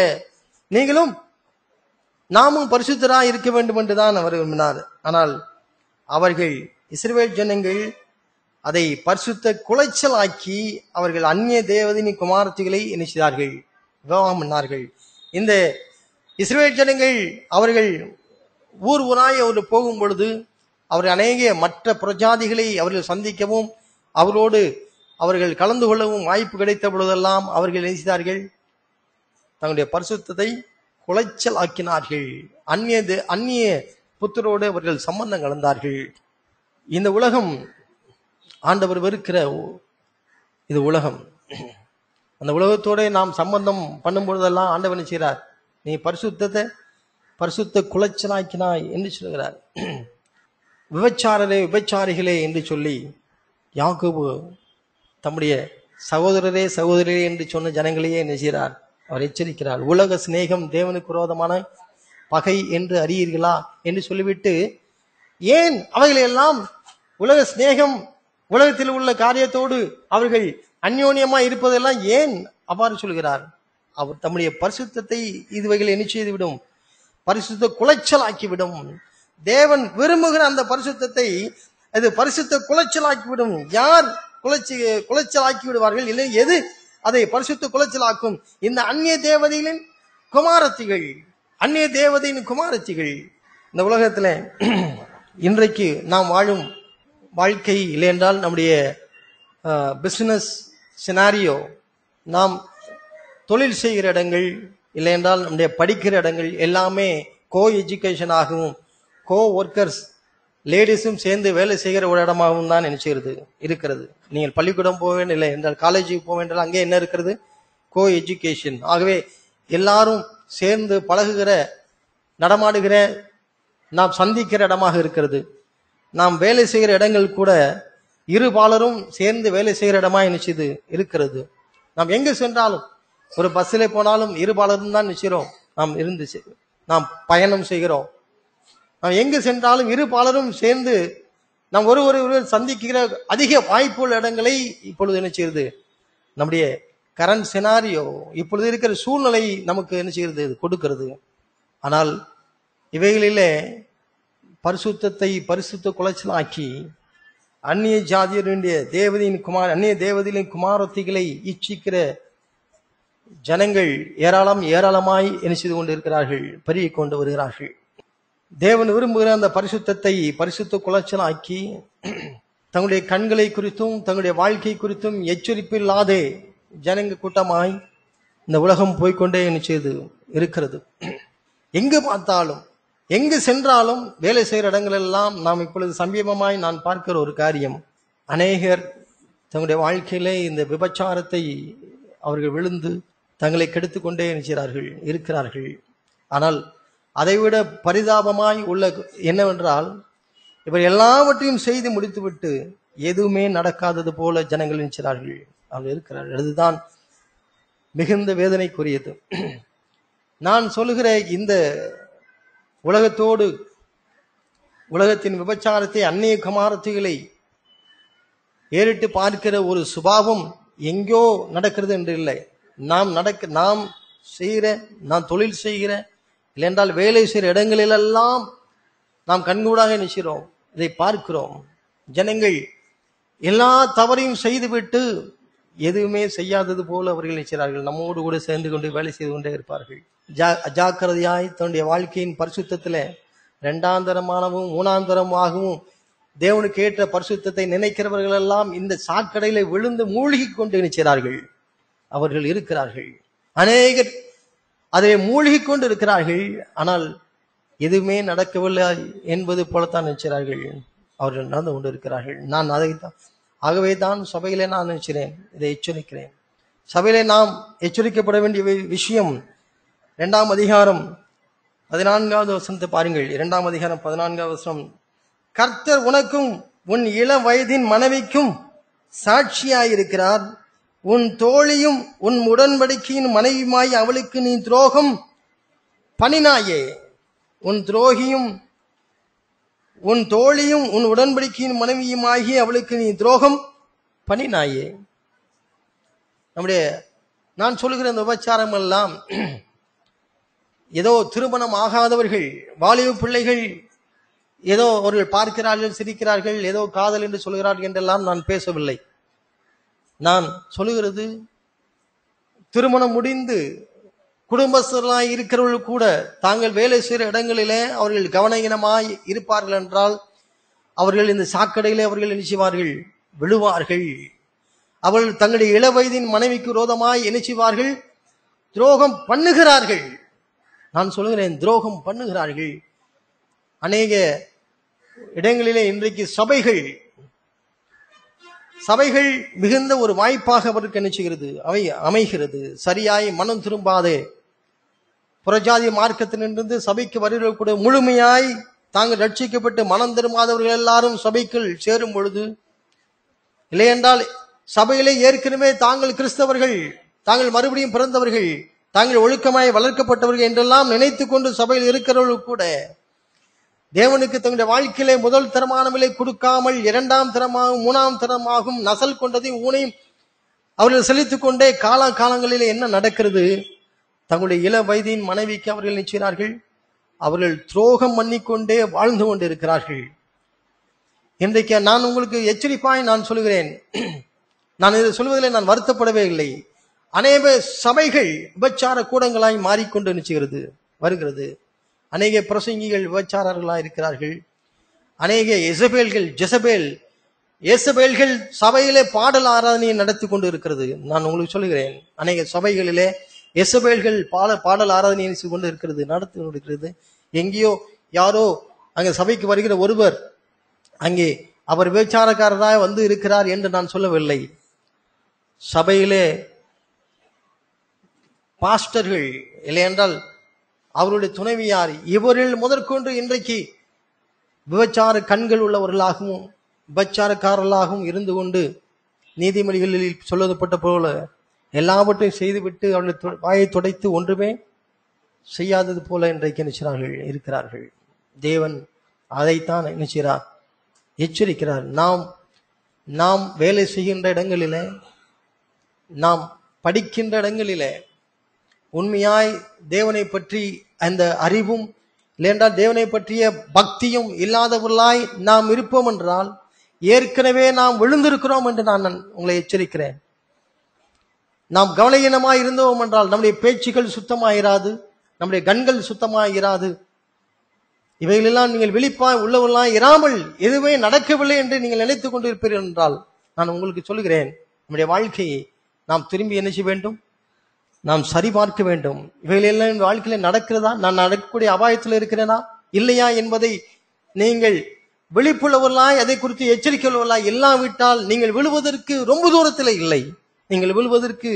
S1: நீங்களும் நாமும் பரிசுத்தராய் இருக்க வேண்டும் என்றுதான் அவர் விரும்பினார். ஆனால் அவர்கள் இஸ்ரவேல் ஜனங்கள் அதை பரிசுத்த குலைச்சலாக்கி அவர்கள் அந்நிய தேவதையின் குமாரத்திகளை என்ன செய்தார்கள்? விவாகம் பண்ணார்கள். இந்த இஸ்ரவேல் ஜனங்கள் அவர்கள் ஊர் ஊராய் அவர்கள் போகும் பொழுது அவர்கள் அநேக மற்ற பிரஜாதிகளை அவர்கள் சந்திக்கவும் அவரோடு அவர்கள் கலந்து கொள்ளவும் வாய்ப்பு கிடைத்த பொழுதெல்லாம் அவர்கள் என்ன செய்தார்கள்? தங்களுடைய பரிசுத்தத்தை குலைச்சல் ஆக்கினார்கள். அந்நிய புத்தரோடு அவர்கள் சம்பந்தம் கலந்தார்கள். இந்த உலகம் ஆண்டவர் வெறுக்கிற இது உலகம். அந்த உலகத்தோட நாம் சம்பந்தம் பண்ணும் பொழுதெல்லாம் ஆண்டவர் என்ன செய்கிறார்? நீ பரிசுத்த குலைச்சலாக்கினாய் என்று சொல்கிறார். விபச்சாரிகளே என்று சொல்லி யாக்கோபு தம்முடைய சகோதரரே என்று சொன்ன ஜனங்களையே என்ன செய்கிறார்? அவர் எச்சரிக்கிறார். உலக சிநேகம் தேவனுக்கு விரோதமான பகை என்று அறியீர்களா என்று சொல்லிவிட்டு, ஏன் அவைகளை எல்லாம் உலக சிநேகம், உலகத்தில் உள்ள காரியத்தோடு அவர்கள் அந்யோன்யமாய் இருப்பதெல்லாம் ஏன் அவ்வாறு சொல்கிறார்? அவர் தம்முடைய பரிசுத்தத்தை இதுவைகளை என்ன செய்துவிடும்? பரிசுத்த குலைச்சலாக்கிவிடும். தேவன் விரும்புகிற அந்த பரிசுத்தத்தை அது பரிசுத்த குலைச்சலாக்கிவிடும். யார் குலைச்சலாக்கி விடுவார்கள்? இல்லை, எது அதை பரிசுத்த குலைச்சலாக்கும்? இந்த அந்நிய தேவதைகளின் குமாரத்திகள். இந்த உலகத்துல இன்றைக்கு நாம் வாழும் வாழ்க்கை இல்லை என்றால் நம்முடைய பிசினஸ் சினாரியோ, நாம் தொழில் செய்கிற இடங்கள் இல்லை என்றால் நம்முடைய படிக்கிற இடங்கள் எல்லாமே கோ எஜுகேஷன் ஆகவும் கோ ஒர்க்கர்ஸ் லேடிஸும் சேர்ந்து வேலை செய்கிற ஒரு இடமாகவும் தான் நினைச்சுகிறது இருக்கிறது. நீங்கள் பள்ளிக்கூடம் போக வேண்டும் இல்லை என்றால் காலேஜுக்கு போக வேண்டாம், அங்கே என்ன இருக்கிறது? Co education. ஆகவே எல்லாரும் சேர்ந்து பழகுகிற, நடமாடுகிற, நாம் சந்திக்கிற இடமாக இருக்கிறது. நாம் வேலை செய்கிற இடங்கள் கூட இருபாலரும் சேர்ந்து வேலை செய்கிற இடமா நிச்சயது இருக்கிறது. நாம் எங்கு சென்றாலும், ஒரு பஸ்ஸில் போனாலும் இருபாலரும் தான் நிச்சயம் நாம் பயணம் செய்கிறோம். நாம் எங்கு சென்றாலும் இருபாலரும் சேர்ந்து நாம் ஒருவர் சந்திக்கிற அதிக வாய்ப்புள்ள இடங்களை இப்பொழுது என்ன செய்யுது? நம்முடைய கரண்ட் சினாரியோ, இப்பொழுது இருக்கிற சூழ்நிலை நமக்கு என்ன செய்கிறது? கொடுக்கிறது. ஆனால் இவைகளிலே பரிசுத்த குலைச்சலாக்கி அந்நிய ஜாதியருடைய அந்நிய தேவதையின் குமாரத்திகளை இச்சிக்கிற ஜனங்கள் ஏராளமாய் என்ன செய்து கொண்டு இருக்கிறார்கள்? பெருகி கொண்டு வருகிறார்கள். தேவன் விரும்புகிற அந்த பரிசுத்த குலைச்சலாக்கி தங்களுடைய கண்களை குறித்தும் தங்களுடைய வாழ்க்கை குறித்தும் எச்சரிப்பில்லாதே ஜனங்க கூட்டமாய் இந்த உலகம் போய்கொண்டே நிச்சயது இருக்கிறது. எங்கு பார்த்தாலும், எங்கு சென்றாலும், வேலை செய்கிற இடங்கள் எல்லாம் நாம் இப்பொழுது சமீபமாய் நான் பார்க்கிற ஒரு காரியம், அநேகர் தங்களுடைய வாழ்க்கையிலே இந்த விபச்சாரத்தை அவர்கள் விழுந்து தங்களை கெடுத்துக்கொண்டே இருக்கிறார்கள். ஆனால் அதைவிட பரிதாபமாய் உள்ள என்னவென்றால், இவர் எல்லாவற்றையும் செய்து முடித்துவிட்டு எதுவுமே நடக்காதது போல ஜனங்கள் நினைக்கிறார்கள், அவர்கள் இருக்கிறார்கள். அதுதான் மிகுந்த வேதனைக்குரியது. நான் சொல்லுகிற இந்த உலகத்தின் விபச்சாரத்தை, அந்நிய குமாரத்திகளை ஏறிட்டு பார்க்கிற ஒரு சுபாவம் எங்கோ நடக்கிறது என்று இல்லை. நாம் தொழில் செய்கிற, இல்லையென்றால் வேலை செய்கிற இடங்களிலெல்லாம் நாம் கண்கூடாக நினைக்கிறோம், இதை பார்க்கிறோம். ஜனங்கள் எல்லா தவறையும் செய்துவிட்டு எதுவுமே செய்யாதது போல அவர்கள் நினைக்கிறார்கள். நம்மோடு கூட சேர்ந்து கொண்டு வேலை செய்து கொண்டே இருப்பார்கள். அஜாக்கிரதையாய் தன்னுடைய வாழ்க்கையின் பரிசுத்தத்துல 2ஆம் தரமானவும் 3ஆம் தரமாகவும் தேவனுக்கு ஏற்ற பரிசுத்தத்தை நினைக்கிறவர்கள் எல்லாம் இந்த சாக்கடையில விழுந்து மூழ்கி கொண்டு நினைக்கிறார்கள். அவர்கள் இருக்கிறார்கள். அநேகர் அதை மூழ்கி கொண்டு இருக்கிறார்கள். ஆனால் எதுவுமே நடக்கவில்லை என்பது போலத்தான் நினைக்கிறார்கள். அவர்கள் நடந்து கொண்டு இருக்கிறார்கள். நான் அதைத்தான் ஆகவே தான் சபையிலே நான் நினைக்கிறேன், இதை எச்சரிக்கிறேன். சபையிலே நாம் எச்சரிக்கப்பட வேண்டிய விஷயம் 2ஆம் அதிகாரம் 14வது வசனத்தை பாருங்கள். 2ஆம் அதிகாரம் 14வது வசனம். கர்த்தர் உனக்கும் உன் இள வயதின் மனைவிக்கும் சாட்சியாயிருக்கிறார். உன் தோழியும் உன் உடன்படிக்கையின் மனைவியுமாய் அவளுக்கு நீ துரோகம் பண்ணினாயே. உன் தோழியும் உன் உடன்படிக்கையின் மனைவியுமாகி அவளுக்கு நீ துரோகம் பண்ணினாயே. நான் சொல்லுகிற இந்த உபச்சாரம் எல்லாம் ஏதோ திருமணம் ஆகாதவர்கள், வாலிப பிள்ளைகள் ஏதோ அவர்கள் பார்க்கிறார்கள், சிரிக்கிறார்கள், ஏதோ காதல் என்று சொல்கிறார்கள் என்றெல்லாம் நான் பேசவில்லை. நான் சொல்லுகிறது திருமணம் முடிந்து குடும்பஸ்தர்களாய் இருக்கிறவர்கள் கூட தாங்கள் வேலை செய்கிற இடங்களிலே அவர்கள் கவனஈனமாய் இருப்பார்கள் என்றால் அவர்கள் இந்த சாக்கடையிலே அவர்கள் என்ன செய்வார்கள்? விழுவார்கள். அவர்கள் தங்களுடைய இள வயதின் மனைவிக்கு விரோதமாய் என்ன செய்வார்கள்? துரோகம் பண்ணுகிறார்கள். நான் சொல்லுகிறேன், துரோகம் பண்ணுகிறார்கள். அநேக இடங்களிலே இன்றைக்கு சபைகள் மிகுந்த ஒரு வாய்ப்பாக அவருக்கு என்ன செய்கிறது? அமைகிறது. சரியாய் மனம் திரும்பாதே புறஜாதி மார்க்கத்தினின்று சபைக்கு வருகிற கூட முழுமையாய் தாங்கள் ரட்சிக்கப்பட்டு மனம் திரும்பாதவர்கள் எல்லாரும் சபைக்குள் சேரும் பொழுது, இல்லையென்றால் சபையிலே ஏற்கனவே தாங்கள் கிறிஸ்தவர்கள், தாங்கள் மறுபடியும் பிறந்தவர்கள், தாங்கள் ஒழுக்கமாய் வளர்க்கப்பட்டவர்கள் என்றெல்லாம் நினைத்து கொண்டு சபையில் இருக்கிறவர்கள் கூட தேவனுக்கு தங்களுடைய வாழ்க்கையிலே முதல் தரமான விலை கொடுக்காமல் 2ஆம் தரமாகவும் 3ஆம் தரமாகவும் நசல் கொண்டதையும் ஊனையும் அவர்கள் செலுத்திக் கொண்டே காலங்களிலே என்ன நடக்கிறது? தங்களுடைய இள வயதின் மனைவிக்கு அவர்கள் நினைக்கிறார்கள், அவர்கள் துரோகம் பண்ணிக்கொண்டே வாழ்ந்து கொண்டு இருக்கிறார்கள். இன்றைக்கு நான் உங்களுக்கு எச்சரிப்பாய் நான் சொல்லுகிறேன். நான் இதை சொல்வதிலே நான் வருத்தப்படவே இல்லை. அநேக சபைகள் விபச்சார கூடங்களாய் மாறிக்கொண்டு நினைச்சுகிறது வருகிறது. அநேக பிரசங்கிகள் விபச்சாரர்களாக இருக்கிறார்கள். அநேக எசபேல்கள் சபையிலே பாடல் ஆராதனையை நடத்தி கொண்டு இருக்கிறது. நான் உங்களுக்கு சொல்லுகிறேன், அநேக சபைகளிலே எசபேல்கள் பாடல் ஆராதனை கொண்டு இருக்கிறது, நடத்தி கொண்டிருக்கிறது. எங்கேயோ யாரோ அங்கே சபைக்கு வருகிற ஒருவர் அங்கே அவர் விபச்சாரக்காரராக வந்து இருக்கிறார் என்று நான் சொல்லவில்லை. சபையிலே பாஸ்டர்கள் இல்லையென்றால் அவருடைய துணைவியார் இவரில் முதற்கொண்டு இன்றைக்கு விபச்சார கண்கள் உள்ளவர்களாகவும் விபச்சாரக்காரர்களாகவும் இருந்து கொண்டு நீதிமொழிகளில் சொல்லப்பட்ட போல எல்லாவற்றையும் செய்துவிட்டு அவருடைய வாயை துடைத்து ஒன்றுமே செய்யாதது போல இன்றைக்கு நினைச்சார்கள் இருக்கிறார்கள். தேவன் அதைத்தான் நினைச்சார், எச்சரிக்கிறார். நாம் வேலை செய்கின்ற இடங்களிலே, நாம் படிக்கின்ற இடங்களிலே உண்மையாய் தேவனை பற்றி அந்த அறிவும் இல்லையென்றால் தேவனை பற்றிய பக்தியும் இல்லாதவர்களாய் நாம் இருப்போம் என்றால் ஏற்கனவே நாம் விழுந்திருக்கிறோம் என்று நான் உங்களை எச்சரிக்கிறேன். நாம் கவனஈனமாய் இருந்தோம் என்றால் நம்முடைய பேச்சுகள் சுத்தமாயிராது, நம்முடைய கண்கள் சுத்தமாயிராது. இவைகளெல்லாம் நீங்கள் விழிப்பாய் உள்ளவர்களாய் இராமல் எதுவே நடக்கவில்லை என்று நீங்கள் நினைத்துக் கொண்டிருப்பீர்கள் என்றால் நான் உங்களுக்கு சொல்லுகிறேன், நம்முடைய வாழ்க்கையை நாம் திரும்பி என்ன செய்ய வேண்டும்? நாம் சரிபார்க்க வேண்டும். இவைகளெல்லாம் என் வாழ்க்கையில நடக்கிறதா? நான் நடக்கக்கூடிய அபாயத்தில் இருக்கிறேனா இல்லையா என்பதை நீங்கள் விழிப்புள்ளவர்களாய் அதை குறித்து எச்சரிக்கையுள்ளவர்களாய் இல்லாவிட்டால் நீங்கள் விழுவதற்கு ரொம்ப தூரத்தில் இல்லை. நீங்கள் விழுவதற்கு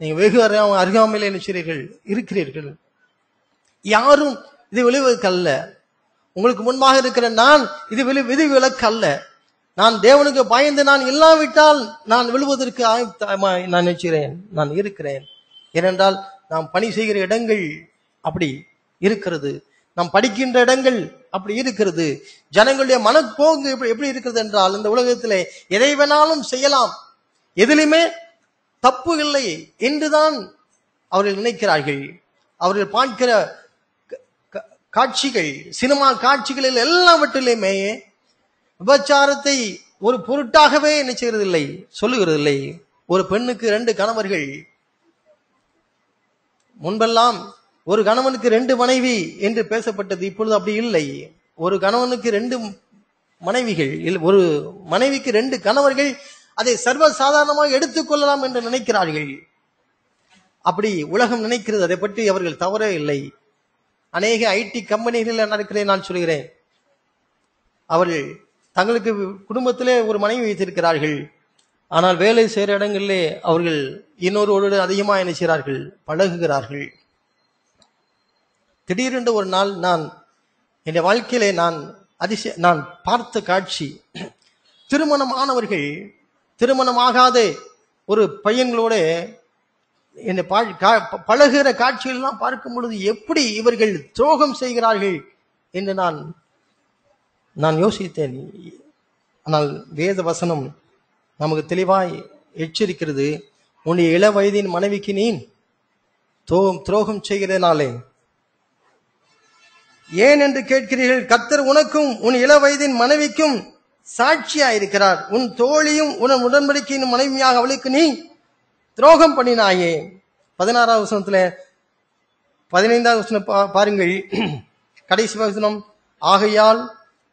S1: நீங்கள் வெகு அருகாமையில் இருக்கிறீர்கள். யாரும் இது விழுவதற்கு அல்ல. உங்களுக்கு முன்பாக இருக்கிற நான் இது விதிவிலக்கு அல்ல. நான் தேவனுக்கு பயந்து நான் இல்லாவிட்டால் நான் விழுவதற்கு நான் நினைக்கிறேன், நான் இருக்கிறேன். ஏனென்றால் நாம் பணி செய்கிற இடங்கள் அப்படி இருக்கிறது, நாம் படிக்கின்ற இடங்கள் அப்படி இருக்கிறது. ஜனங்களுடைய மனப்போக்கு எப்படி இருக்கிறது என்றால் இந்த உலகத்திலே எதை வேணாலும் செய்யலாம், எதிலுமே தப்பு இல்லை என்றுதான் அவர்கள் நினைக்கிறார்கள். அவர்கள் பார்க்கிற காட்சிகள், சினிமா காட்சிகளில் எல்லாவற்றிலுமே விபச்சாரத்தை ஒரு பொருட்டாகவே நினைச்சுகிறதில்லை, சொல்லுகிறதில்லை. ஒரு பெண்ணுக்கு 2 கணவர்கள். முன்பெல்லாம் ஒரு கணவனுக்கு 2 மனைவி என்று பேசப்பட்டது. இப்பொழுது அப்படி இல்லை. ஒரு கணவனுக்கு 2 மனைவிகள், ஒரு மனைவிக்கு 2 கணவர்கள், அதை சர்வசாதாரணமாக எடுத்துக்கொள்ளலாம் என்று நினைக்கிறார்கள். அப்படி உலகம் நினைக்கிறது. அதை பற்றி அவர்கள் தவறே இல்லை. அநேக ஐடி கம்பெனிகளில் நடக்கிறேன் நான் சொல்கிறேன். அவர்கள் தங்களுக்கு குடும்பத்திலே ஒரு மனைவி வைத்திருக்கிறார்கள். ஆனால் வேலை செய்கிற இடங்களிலே அவர்கள் இன்னொருவரோடு அதிகமாக என்ன செய்கிறார்கள், பழகுகிறார்கள். திடீரென்று ஒரு நாள் நான் என் வாழ்க்கையிலே நான் பார்த்த காட்சி, திருமணமானவர்கள் திருமணமாகாத ஒரு பையன்களோட என்னை பழகுகிற காட்சிகளெல்லாம் பார்க்கும் பொழுது எப்படி இவர்கள் துரோகம் செய்கிறார்கள் என்று நான் யோசித்தேன். ஆனால் வேத வசனம் நமக்கு தெளிவாய் எச்சரிக்கிறது. உன்னுடைய இள வயதின் மனைவிக்கு நீ துரோகம் செய்கிறனாலே ஏன் என்று கேட்கிறீர்கள். கர்த்தர் உனக்கும் உன் இள வயதின் மனைவிக்கும் சாட்சியா இருக்கிறார். உன் தோழியும் உன் உடன்படிக்கையின் மனைவியாக அவளுக்கு நீ துரோகம் பண்ணினாயே. 16வது வசனத்துல 15வது வசனம் பாருங்கள். கடைசி வசனம், ஆகையால்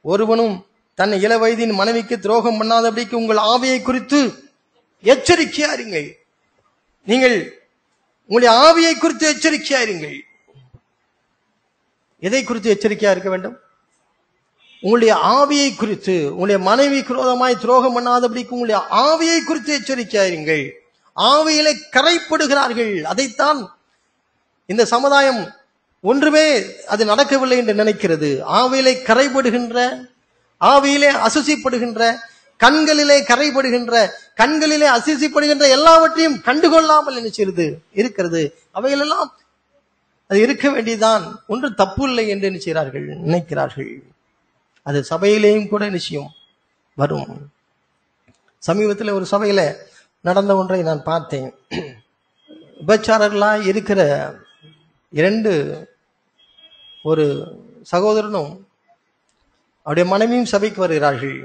S1: ஒருவனும் தன் இள வயதின் மனைவிக்கு துரோகம் பண்ணாதபடிக்கு உங்கள் ஆவியை குறித்து எச்சரிக்கையா இருங்கள். நீங்கள் உங்களுடைய ஆவியை குறித்து எச்சரிக்கையா இருங்கள். எதை குறித்து எச்சரிக்கையா இருக்க வேண்டும்? உங்களுடைய ஆவியை குறித்து. உங்களுடைய மனைவி குரோதமாய் துரோகம் பண்ணாதபடிக்கு உங்களுடைய ஆவியை குறித்து எச்சரிக்கையா இருங்கள். ஆவியிலே கரைப்படுகிறார்கள். அதைத்தான் இந்த சமுதாயம் ஒன்றுமே அது நடக்கவில்லை என்று நினைக்கிறது. ஆவியிலே கரைப்படுகின்ற, ஆவியிலே அசுசிப்படுகின்ற, கண்களிலே கரைப்படுகின்ற, கண்களிலே அசுசிப்படுகின்ற எல்லாவற்றையும் கண்டுகொள்ளாமல் நினைச்சிருது இருக்கிறது. அவைகளெல்லாம் அது இருக்க வேண்டியதான், ஒன்று தப்பு இல்லை என்று நினைக்கிறார்கள். அது சபையிலேயும் கூட நிச்சயம் வரும். சமீபத்தில் ஒரு சபையில நடந்த ஒன்றை நான் பார்த்தேன். விபச்சாரர்களாய் இருக்கிற 2 ஒரு சகோதரனும் அவருடைய மனைவியும் சபைக்கு வருகிறார்கள்.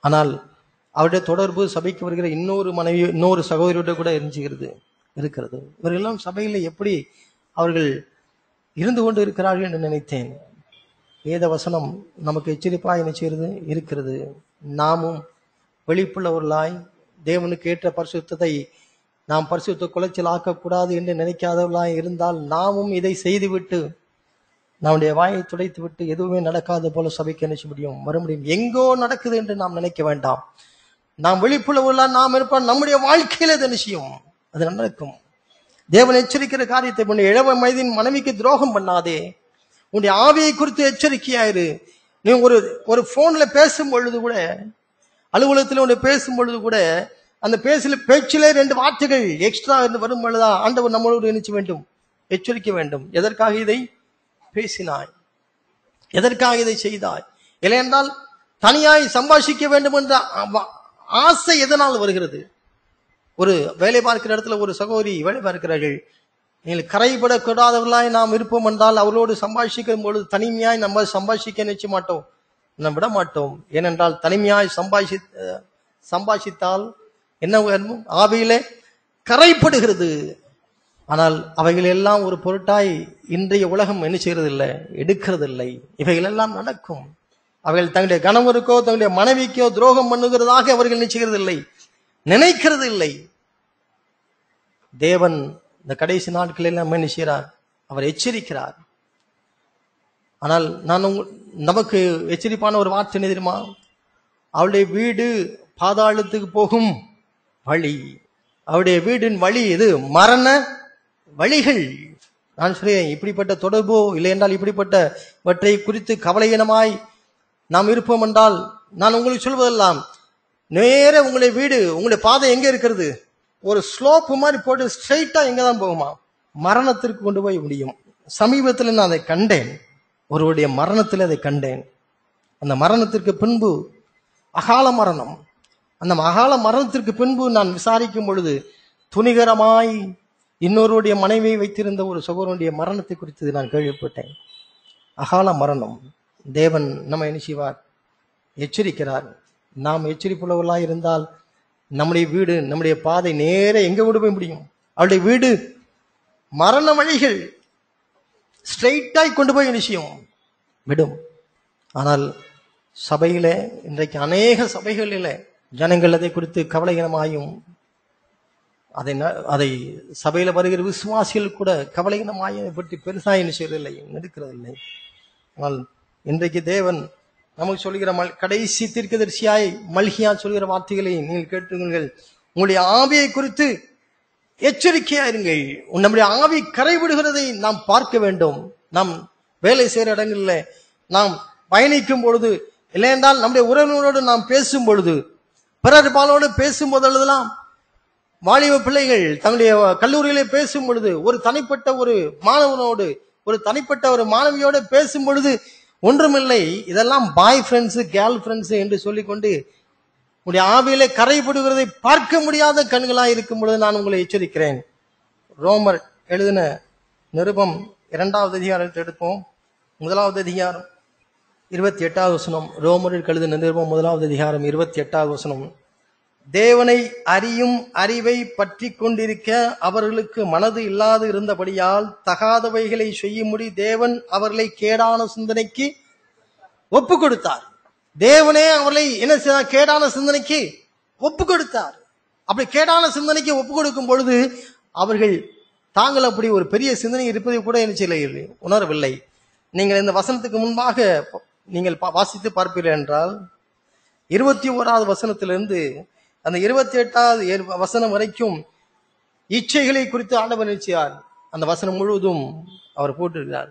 S1: ஆனால் அவருடைய தொடர்பு சபைக்கு வருகிற இன்னொரு சகோதரியோட கூட இருக்கிறது. இவர்களெல்லாம் சபையில எப்படி அவர்கள் இருந்து கொண்டு இருக்கிறார்கள் என்று நினைத்தேன். வேத வசனம் நமக்கு எச்சரிப்பாய் இருக்கிறது. நாமும் வெளிப்புள்ளவர்களாய் தேவனுக்கு ஏற்ற பரிசுத்தத்தை நாம் பரிசுத்த குலைச்சல் ஆக்கக்கூடாது என்று நினைக்காதவர்களாய் இருந்தால் நாமும் இதை செய்துவிட்டு நம்முடைய வாயை துடைத்து விட்டு எதுவுமே நடக்காத போல சபைக்கு நினைச்ச முடியும், வர முடியும். எங்கோ நடக்குது என்று நாம் நினைக்க வேண்டாம். நாம் வெளிப்புள்ளவர்களால் நாம் இருப்போம். நம்முடைய வாழ்க்கையில அது நிச்சயம் அது நடக்கும். தேவன் எச்சரிக்கிற காரியத்தை பண்ணு. இளவ வயதின் மனைவிக்கு துரோகம் பண்ணாதே. உன்னுடைய ஆவியை குறித்து எச்சரிக்கையாயிரு. நீ ஒரு போன்ல பேசும் பொழுது கூட, அலுவலகத்தில் ஒன்று பேசும் பொழுது கூட, அந்த பேச்சிலே 2 வார்த்தைகள் எக்ஸ்ட்ரா வரும் பொழுதுதான் ஆண்டவர் நம்மளோடு நினைச்ச வேண்டும், எச்சரிக்க வேண்டும். எதற்காக இதை பேசினாய், எதற்காக இதை செய்தாய்? இல்லை என்றால் தனியாய் சம்பாஷிக்க வேண்டும் என்ற ஆசை எதனால் வருகிறது? ஒரு வேலை பார்க்கிற இடத்துல ஒரு சகோதரி வேலை பார்க்கிறார்கள். நீங்கள் கரைபடக்கூடாதவர்களாய் நாம் இருப்போம் என்றால் அவர்களோடு சம்பாஷிக்கும் பொழுது தனிமையாய் நம்ம சம்பாஷிக்க நினைச்ச மாட்டோம், நாம் விட மாட்டோம். ஏனென்றால் தனிமையாய் சம்பாஷித்தால் என்ன ஆவியிலே கரைப்படுகிறது. ஆனால் அவைகள் எல்லாம் ஒரு பொருட்டாய் இன்றைய உலகம் என்ன செய்யறதில்லை, எடுக்கிறதில்லை. இவைகள் எல்லாம் நடக்கும். அவைகள் தங்களுடைய கணவருக்கோ தங்களுடைய மனைவிக்கோ துரோகம் பண்ணுகிறதாக அவர்கள் நினைச்சுகிறதில்லை, நினைக்கிறது இல்லை. தேவன் இந்த கடைசி நாட்களில் நம்ம என்ன செய்கிறார், அவர் எச்சரிக்கிறார். ஆனால் நமக்கு எச்சரிப்பான ஒரு வார்த்தை என்ன தெரியுமா? அவளுடைய வீடு பாதாளத்துக்கு போகும் வழி, அவருடைய வீடின் வழி இது மரண வழிகள். நான் சொல்றேன், இப்படிப்பட்ட தொடர்போ இல்லை என்றால் இப்படிப்பட்டவற்றை குறித்து கவலையினமாய் நாம் இருப்போம் என்றால், நான் உங்களுக்கு சொல்வதெல்லாம் நேர உங்களுடைய வீடு, உங்களுடைய பாதை எங்க இருக்கிறது? ஒரு ஸ்லோப் மாதிரி போட்டு ஸ்ட்ரெயிட்டா எங்க தான் போகுமா? மரணத்திற்கு கொண்டு போய் முடியும். சமீபத்தில் நான் அதை கண்டேன், ஒருவருடைய மரணத்தில் அதை கண்டேன். அந்த மரணத்திற்கு பின்பு அகால மரணம். அந்த அகால மரணத்திற்கு பின்பு நான் விசாரிக்கும் பொழுது துணிகரமாய் இன்னொருடைய மனைவியை வைத்திருந்த ஒரு சகோதரனுடைய மரணத்தை குறித்து நான் கேள்விப்பட்டேன். அகால மரணம். தேவன் நம்ம என்ன செய்வார், எச்சரிக்கிறார். நாம் எச்சரிப்புள்ளவர்களாக இருந்தால் நம்முடைய வீடு, நம்முடைய பாதை நேர எங்க கொண்டு போய் முடியும்? அவருடைய வீடு மரண வழிகள். ஸ்ட்ரெயிட்டாய் கொண்டு போய் நிச்சயம் விடும். ஆனால் சபையிலே இன்றைக்கு அநேக சபைகளிலே ஜனங்கள் அதை குறித்து கவலையினமாயும் அதை சபையில வருகிற விசுவாசிகள் கூட கவலையினமாயை பற்றி பெருசாக என்ன செய்வதில்லை, எடுக்கிறதில்லை. ஆனால் இன்றைக்கு தேவன் நமக்கு சொல்கிற கடைசி தீர்க்கதரிசியாய் மல்கியா சொல்கிற வார்த்தைகளை நீங்கள் கேட்டுங்கள். உங்களுடைய ஆவியை குறித்து எச்சரிக்கையா இருங்கள். நம்முடைய ஆவி கரைவிடுகிறதை நாம் பார்க்க வேண்டும். நாம் வேலை செய்கிற இடங்களில் நாம் பயணிக்கும் பொழுது, இல்லையென்றால் நம்முடைய உறவினரோடு நாம் பேசும் பொழுது, பிறர் பாலோடு பேசும் போதெல்லாம், வாலிப பிள்ளைகள் தங்களுடைய கல்லூரியிலே பேசும் பொழுது, ஒரு தனிப்பட்ட ஒரு மாணவனோடு ஒரு தனிப்பட்ட ஒரு மாணவியோடு பேசும் பொழுது, ஒன்றுமில்லை, இதெல்லாம் பாய் ஃப்ரெண்ட்ஸ் கேர்ள் ஃப்ரெண்ட்ஸ் என்று சொல்லிக்கொண்டு உங்களுடைய ஆவியிலே கரைபடுகிறதை பார்க்க முடியாத கண்களாய் இருக்கும் பொழுது நான் உங்களை எச்சரிக்கிறேன். ரோமர் எழுதின நிருபம் 2வது அதிகாரத்தை எடுப்போம். 1வது அதிகாரம் 28வது வசனம். ரோமருக்கு எழுதின நிருபம் 1வது அதிகாரம் 28வது வசனம். தேவனை அறியும் அறிவை பற்றி கொண்டிருக்க அவர்களுக்கு மனது இல்லாது இருந்தபடியால் தகாதவைகளை செய்யும்படி தேவன் அவர்களை கேடான சிந்தனைக்கு ஒப்பு கொடுத்தார். தேவனே அவர்களை என்ன செய்தார்? கேடான சிந்தனைக்கு ஒப்பு கொடுத்தார். அப்படி கேடான சிந்தனைக்கு ஒப்பு கொடுக்கும் பொழுது அவர்கள் தாங்கள் அப்படி ஒரு பெரிய சிந்தனை இருப்பதை கூட என்ன செய்யவில்லை, உணரவில்லை. நீங்கள் இந்த வசனத்துக்கு முன்பாக நீங்கள் வாசித்து பார்ப்பீர்கள் என்றால் 21வது வசனத்திலிருந்து அந்த 28வது வசனம் வரைக்கும் இச்சைகளை குறித்து ஆண்டவர் நினைச்சார். அந்த வசனம் முழுவதும் அவர் போட்டிருக்கிறார்.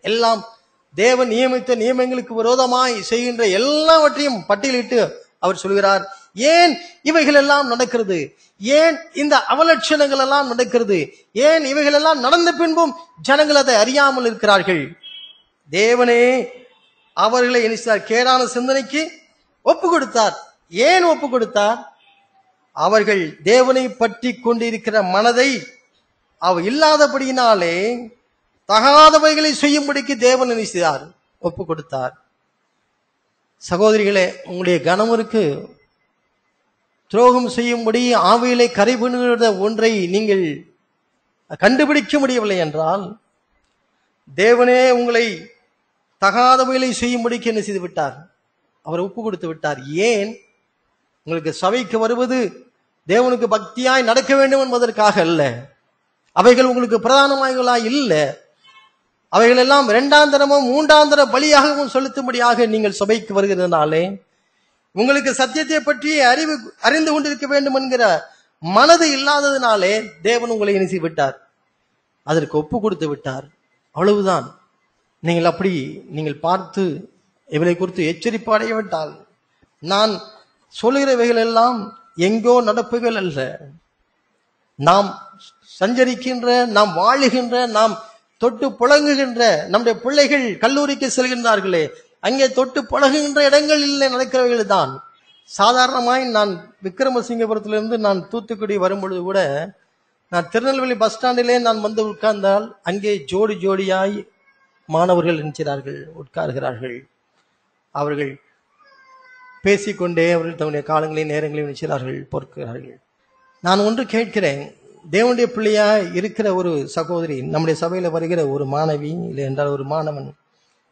S1: எல்லாம் தேவன் நியமித்த நியமங்களுக்கு விரோதமாய் செய்கின்ற எல்லாவற்றையும் பட்டியலிட்டு அவர் சொல்கிறார். ஏன் இவைகள் எல்லாம் நடக்கிறது? ஏன் இந்த அவலட்சணங்கள் எல்லாம் நடக்கிறது? ஏன் இவைகள் எல்லாம் நடந்த பின்பும் ஜனங்கள் அதை அறியாமல் இருக்கிறார்கள்? தேவனே அவர்களை எண்ணிச்சார், கேடான சிந்தனைக்கு ஒப்பு கொடுத்தார். ஏன் ஒப்பு கொடுத்தார்? அவர்கள் தேவனை பற்றி கொண்டிருக்கிற மனதை இல்லாதபடியினாலே தகாதவைகளை செய்யும்படிக்கு தேவன் நினைச்சார், ஒப்பு கொடுத்தார். சகோதரிகளே, உங்களுடைய கணவருக்கு துரோகம் செய்யும்படி ஆவியிலே கரைபடுகிற ஒன்றை நீங்கள் கண்டுபிடிக்க முடியவில்லை என்றால் தேவனே உங்களை தகாதவைகளை செய்யும்படிக்கு என்ன செய்து விட்டார்? அவர் ஒப்பு கொடுத்து விட்டார். ஏன்? உங்களுக்கு சபைக்கு வருவது தேவனுக்கு பக்தியாய் நடக்க வேண்டும் என்பதற்காக அல்ல. அவைகள் உங்களுக்கு பிரதானமாய்களாய் இல்லை. அவைகள் எல்லாம் 2ஆம் தரமும் 3ஆம் தர பலியாகவும் செலுத்தும்படியாக நீங்கள் சபைக்கு வருகிறதுனாலே உங்களுக்கு சத்தியத்தை பற்றி அறிந்து கொண்டிருக்க வேண்டும் என்கிற மனது இல்லாததினாலே தேவன் உங்களை இணைசி விட்டார், அதற்கு ஒப்பு கொடுத்து விட்டார். அவ்வளவுதான். நீங்கள் அப்படி நீங்கள் பார்த்து இவளை குறித்து எச்சரிப்பு அடைய விட்டால், நான் சொல்லுகிறவைகள் எல்லாம் எங்கோ நடப்புகள் அல்ல. நாம் சஞ்சரிக்கின்ற, நாம் வாழுகின்ற, நாம் தொட்டு புழங்குகின்ற நம்முடைய பிள்ளைகள் கல்லூரிக்கு செல்கின்றார்களே, அங்கே தொட்டு புழகுகின்ற இடங்களில் நடக்கிறவைகள் தான். சாதாரணமாய் நான் விக்ரமசிங்கபுரத்திலிருந்து நான் தூத்துக்குடி வரும்பொழுது கூட நான் திருநெல்வேலி பஸ் ஸ்டாண்டிலே நான் வந்து உட்கார்ந்தால் அங்கே ஜோடி ஜோடியாய் மாணவர்கள் நினைக்கிறார்கள், உட்கார்கிறார்கள். அவர்கள் பேசிக்கொண்டே அவர்கள் தன்னுடைய காலங்களையும் நேரங்களையும் நினைச்சார்கள், பொறுக்கிறார்கள். நான் ஒன்று கேட்கிறேன், தேவனுடைய பிள்ளையா இருக்கிற ஒரு சகோதரி, நம்முடைய சபையில வருகிற ஒரு மாணவி, இல்லை என்றால் ஒரு மாணவன்,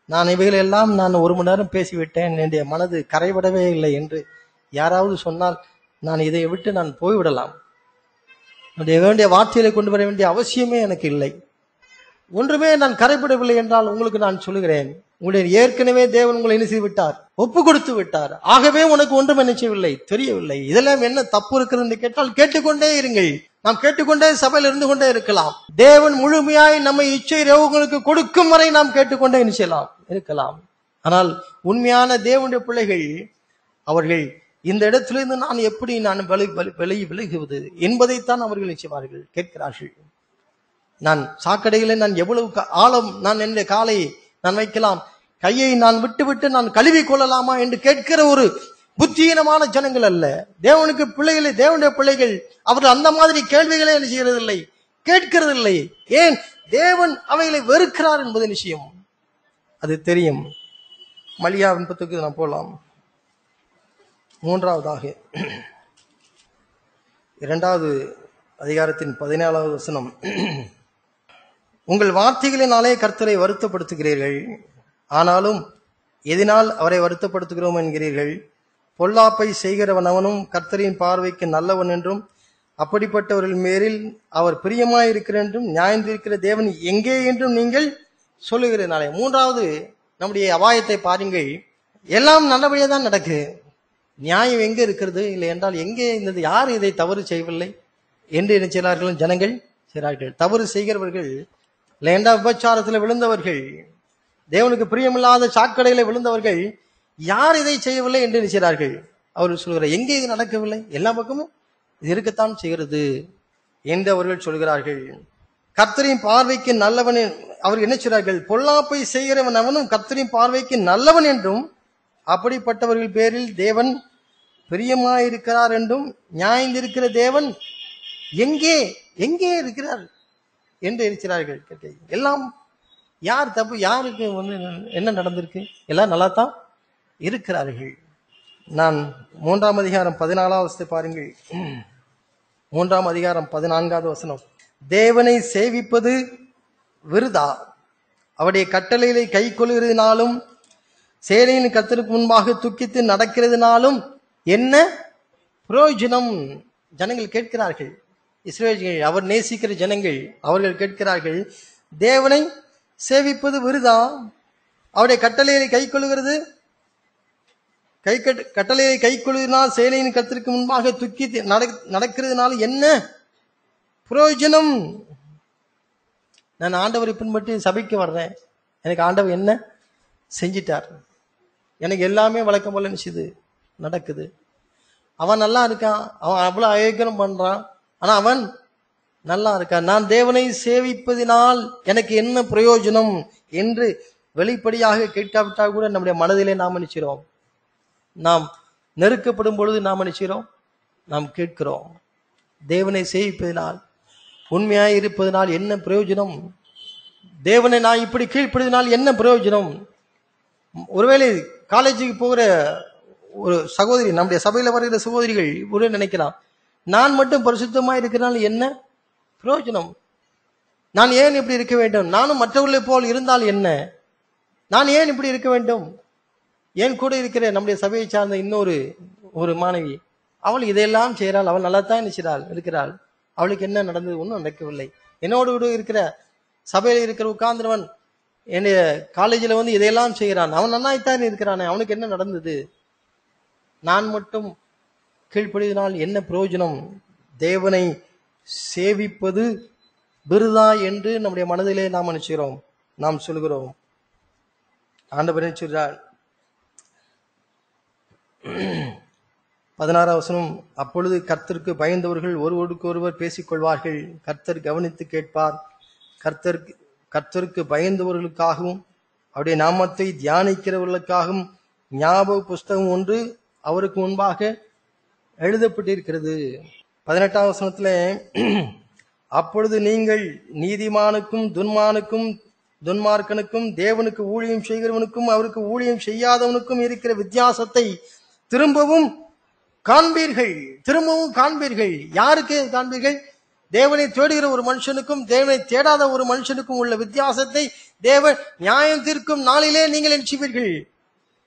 S1: நான் இவைகளெல்லாம் நான் 1 மணி நேரம் பேசிவிட்டேன், என்னுடைய மனது கரைபடவே இல்லை என்று யாராவது சொன்னால் நான் இதை விட்டு நான் போய்விடலாம். வேண்டிய வார்த்தைகளை கொண்டு வர வேண்டிய அவசியமே எனக்கு இல்லை. ஒன்றுமே நான் கரைபடவில்லை என்றால் உங்களுக்கு நான் சொல்லுகிறேன், உங்களுடைய ஏற்கனவே தேவன் உங்களை என்ன செய்து விட்டார், ஒப்பு கொடுத்து விட்டார். ஆகவே உனக்கு ஒன்றும் நினைச்சவில்லை, தெரியவில்லை. இதெல்லாம் என்ன தப்பு இருக்கிறது என்று கேட்டால் கேட்டுக்கொண்டே இருங்கள். நாம் கேட்டுக்கொண்டே சபையில் இருந்து கொண்டே இருக்கலாம். தேவன் முழுமையாய் நம்மை இச்சை ரோகங்களுக்கு கொடுக்கும் வரை நாம் கேட்டுக்கொண்டே நினைச்சலாம் இருக்கலாம். ஆனால் உண்மையான தேவனுடைய பிள்ளைகள் அவர்கள் இந்த இடத்திலிருந்து நான் எப்படி நான் விலகுவது என்பதைத்தான் அவர்கள் நிச்சயமார்கள் கேட்கிறார்கள். நான் சாக்கடையில நான் எவ்வளவு ஆழம் நான் என்னுடைய காலை நான் வைக்கலாம், கையை நான் விட்டு நான் கழுவி கொள்ளலாமா என்று கேட்கிற ஒரு புத்தியீனமான ஜனங்கள் அல்ல தேவனுக்கு பிள்ளைகளை. தேவனுடைய பிள்ளைகள் அவர்கள் அந்த மாதிரி கேள்விகளே என்ன செய்யறதில்லை, கேட்கிறதில்லை. ஏன்? தேவன் அவைகளை வெறுக்கிறார் என்பது நிச்சயம், அது தெரியும். மலியாவின் புத்தகத்துக்கு நான் போலாம். 3ஆவதாக 2வது அதிகாரத்தின் 14வது வசனம். உங்கள் வார்த்தைகளினாலே கர்த்தரை வருத்தப்படுத்துகிறீர்கள். ஆனாலும் எதனால் அவரை வருத்தப்படுத்துகிறோம் என்கிறீர்கள். பொல்லாப்பை செய்கிறவன் அவனும் கர்த்தரின் பார்வைக்கு நல்லவன் என்றும் அப்படிப்பட்டவர்கள் மேலில் அவர் பிரியமாயிருக்கிற என்றும் நியாயந்திருக்கிற தேவன் எங்கே என்றும் நீங்கள் சொல்லுகிறனாலே. மூன்றாவது நம்முடைய அபாயத்தை பாருங்கள். எல்லாம் நல்லபடியாக தான் நடக்குது. நியாயம் எங்கே இருக்கிறது? இல்லை என்றால் எங்கே இருந்தது? யார் இதை தவறு செய்யவில்லை என்று என்ன செய்கிறார்கள்? ஜனங்கள் செய்கிறார்கள். தவறு செய்கிறவர்கள், இல்லை என்றால் விபச்சாரத்தில் விழுந்தவர்கள், தேவனுக்கு பிரியமில்லாத சாக்கடையில விழுந்தவர்கள், யார் இதை செய்யவில்லை என்று நினைக்கிறார்கள். அவர்கள் சொல்கிறார், எங்கே இது நடக்கவில்லை? எல்லா பக்கமும் இது இருக்கத்தான் செய்கிறது என்று அவர்கள் சொல்கிறார்கள். கர்த்தரின் பார்வைக்கு நல்லவன் அவர்கள் என்ன செய்கிறார்கள்? பொல்லாப்பை செய்கிறவன் அவனும் கர்த்தரின் பார்வைக்கு நல்லவன் என்றும் அப்படிப்பட்டவர்கள் பேரில் தேவன் பிரியமாயிருக்கிறார் என்றும் நியாயந்திருக்கிற தேவன் எங்கே எங்கே இருக்கிறார் என்று இருக்கிறார்கள். எல்லாம் யார் தப்பு? யாருக்கு என்ன நடந்திருக்கு? எல்லாம் நல்லா தான் இருக்கிறார்கள். நான் 3ஆம் அதிகாரம் 14வது வசனத்தை பாருங்கள். 3ஆம் அதிகாரம் 14வது வசனம். தேவனை சேவிப்பது விருதா, அவருடைய கட்டளைகளை கை கொள்கிறதுனாலும் சேனையின் கர்த்தருக்கு முன்பாக துக்கித்து நடக்கிறதுனாலும் என்ன பிரயோஜனம்? ஜனங்கள் கேட்கிறார்கள். இஸ்ரவேலர்கள், அவர் நேசிக்கிற ஜனங்கள், அவர்கள் கேட்கிறார்கள், தேவனை சேவிப்பது விருதா, அவருடைய கட்டளைகளை கை கொள்கிறது, கட்டளையை கை கொள்வதனால் சேனையின் கர்த்தருக்கு முன்பாக துக்கி நடக்கிறதுனால என்ன பிரயோஜனம்? நான் ஆண்டவரை பின்பற்றி சபைக்கு வர்றேன், எனக்கு ஆண்டவர் என்ன செஞ்சிட்டார்? எனக்கு எல்லாமே வழக்கம் போல நினைச்சது நடக்குது. அவன் நல்லா இருக்கான், அவன் அவ்வளவு அயோக்கியம் பண்றான், ஆனா அவன் நல்லா இருக்கான். நான் தேவனை சேவிப்பதினால் எனக்கு என்ன பிரயோஜனம் என்று வெளிப்படையாக கேட்காவிட்டால் கூட நம்முடைய மனதிலே நாம் நினைக்கிறோம். நாம் நெருக்கப்படும் பொழுது நாம் நினைக்கிறோம், நாம் கேட்கிறோம், தேவனை சேவிப்பதினால் உண்மையாய் இருப்பதனால் என்ன பிரயோஜனம்? தேவனை நான் இப்படி கீழ்ப்படுவதனால் என்ன பிரயோஜனம்? ஒருவேளை காலேஜுக்கு போகிற ஒரு சகோதரி, நம்முடைய சபையில வருகிற சகோதரிகள் ஒரு நினைக்கலாம், நான் மட்டும் பரிசுத்தமா இருக்கிறனால என்ன பிரயோஜனம்? நான் ஏன் இப்படி இருக்க வேண்டும்? நானும் மற்றவர்களை போல் இருந்தால் என்ன? நான் ஏன் இப்படி இருக்க வேண்டும்? ஏன் கூட இருக்கிற நம்முடைய சபையை சார்ந்த இன்னொரு மாணவி, அவள் இதையெல்லாம் செய்கிறாள், அவள் நல்லா தான் இருக்கிறாள், அவளுக்கு என்ன நடந்தது? ஒன்றும் நடக்கவில்லை. என்னோடு கூட இருக்கிற சபையில் இருக்கிற உட்கார்ந்தவன் என்னுடைய காலேஜில் வந்து இதையெல்லாம் செய்கிறான், அவன் நன்னாய்த்தான் இருக்கிறானே, அவனுக்கு என்ன நடந்தது? நான் மட்டும் கீழ்ப்படிவதனால் என்ன பிரயோஜனம்? தேவனை சேவிப்பது விருதா என்று நம்முடைய மனதிலே நாம் நினைக்கிறோம், நாம் சொல்கிறோம். ஆண்டவர் சொல்றார் 16ஆம் வசனம். அப்பொழுது கர்த்தருக்கு பயந்தவர்கள் ஒருவருக்கு ஒருவர் பேசிக்கொள்வார்கள், கர்த்தர் கவனித்து கேட்பார். கர்த்தருக்கு பயந்தவர்களுக்காகவும் அவருடைய நாமத்தை தியானிக்கிறவர்களுக்காகவும் ஞாபக புஸ்தகம் ஒன்று அவருக்கு முன்பாக எழுதப்பட்டிருக்கிறது. 18ஆம் வசனத்துல, அப்பொழுது நீங்கள் நீதிமானுக்கும் துன்மார்க்கனுக்கும் தேவனுக்கு ஊழியம் செய்கிறவனுக்கும் அவருக்கு ஊழியம் செய்யாதவனுக்கும் இருக்கிற வித்தியாசத்தை திரும்பவும் காண்பீர்கள். யாருக்கு காண்பீர்கள்? தேவனை தேடுகிற ஒரு மனுஷனுக்கும் தேவனை தேடாத ஒரு மனுஷனுக்கும் உள்ள வித்தியாசத்தை தேவன் நியாயம் தீர்க்கும் நாளிலே நீங்கள் நினைச்சுவீர்கள்,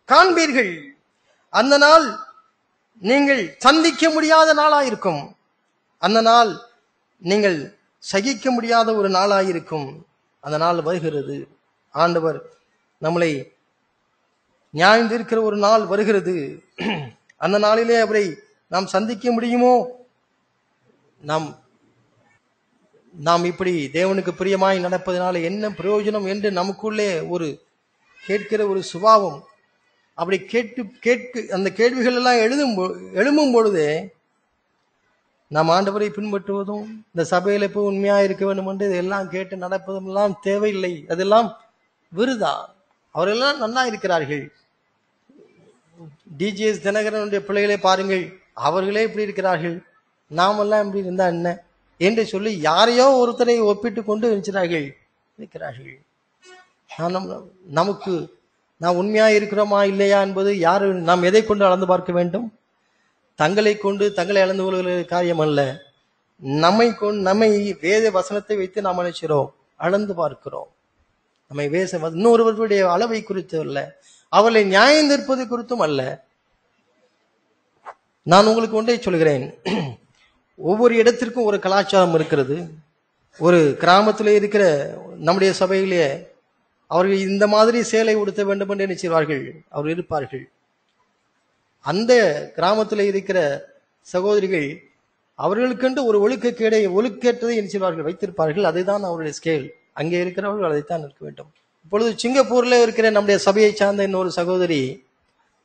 S1: காண்பீர்கள். அந்த நாள் நீங்கள் சந்திக்க முடியாத நாளாயிருக்கும். அந்த நாள் நீங்கள் சகிக்க முடியாத ஒரு நாளாயிருக்கும். அந்த நாள் வருகிறது. ஆண்டவர் நம்மளை நியாயம் தீர்க்கிற ஒரு நாள் வருகிறது. அந்த நாளிலே அவரை நாம் சந்திக்க முடியுமோ? நாம் இப்படி தேவனுக்கு பிரியமாய் நடப்பதனால என்ன பிரயோஜனம் என்று நமக்குள்ளே ஒரு கேட்கிற ஒரு சுபாவம், அப்படி கேட்கு அந்த கேள்விகள் எல்லாம் எழும்பும் பொழுதே நாம் ஆண்டவரை பின்பற்றுவதும் இந்த சபையில போய் உண்மையா இருக்க வேண்டும் என்று இதெல்லாம் கேட்டு நடப்பதும் எல்லாம் தேவையில்லை, அதெல்லாம் விருதா. அவரெல்லாம் நன்னா இருக்கிறார்கள். டிஜிஎஸ் தினகரனுடைய பிள்ளைகளை பாருங்கள், அவர்களே இப்படி இருக்கிறார்கள், நாமெல்லாம் இப்படி இருந்தா என்ன என்று சொல்லி யாரையோ ஒருத்தரை ஒப்பிட்டு கொண்டு இருக்கிறார்கள். நமக்கு நாம் உண்மையா இருக்கிறோமா இல்லையா என்பது யாரு, நாம் எதை கொண்டு அளந்து பார்க்க வேண்டும்? தங்களை கொண்டு தங்களை அளந்து கொள்கிற காரியம் அல்ல. நம்மை வேத வசனத்தை வைத்து நாம் நினைக்கிறோம். அளந்து பார்க்கிறோம். நம்மை இன்னொருவருடைய அளவை குறித்து அல்ல, அவர்களை நியாயம் தீர்ப்பது குறித்தும் அல்ல. நான் உங்களுக்கு ஒன்றை சொல்கிறேன். ஒவ்வொரு இடத்திற்கும் ஒரு கலாச்சாரம் இருக்கிறது. ஒரு கிராமத்திலே இருக்கிற நம்முடைய சபையிலே அவர்கள் இந்த மாதிரி சேலை உடுத்த வேண்டும் என்று நினைச்சார்கள், அவர்கள் இருப்பார்கள். அந்த கிராமத்தில் இருக்கிற சகோதரிகள் அவர்களுக்கென்று ஒரு ஒழுக்கேற்றதை நினைச்சார்கள் வைத்திருப்பார்கள். அதுதான் அவருடைய ஸ்கேல். அங்கே இருக்கிறவர்கள் அதைத்தான் இருக்க வேண்டும். இப்பொழுது சிங்கப்பூர்ல இருக்கிற நம்முடைய சபையை சார்ந்த இன்னொரு சகோதரி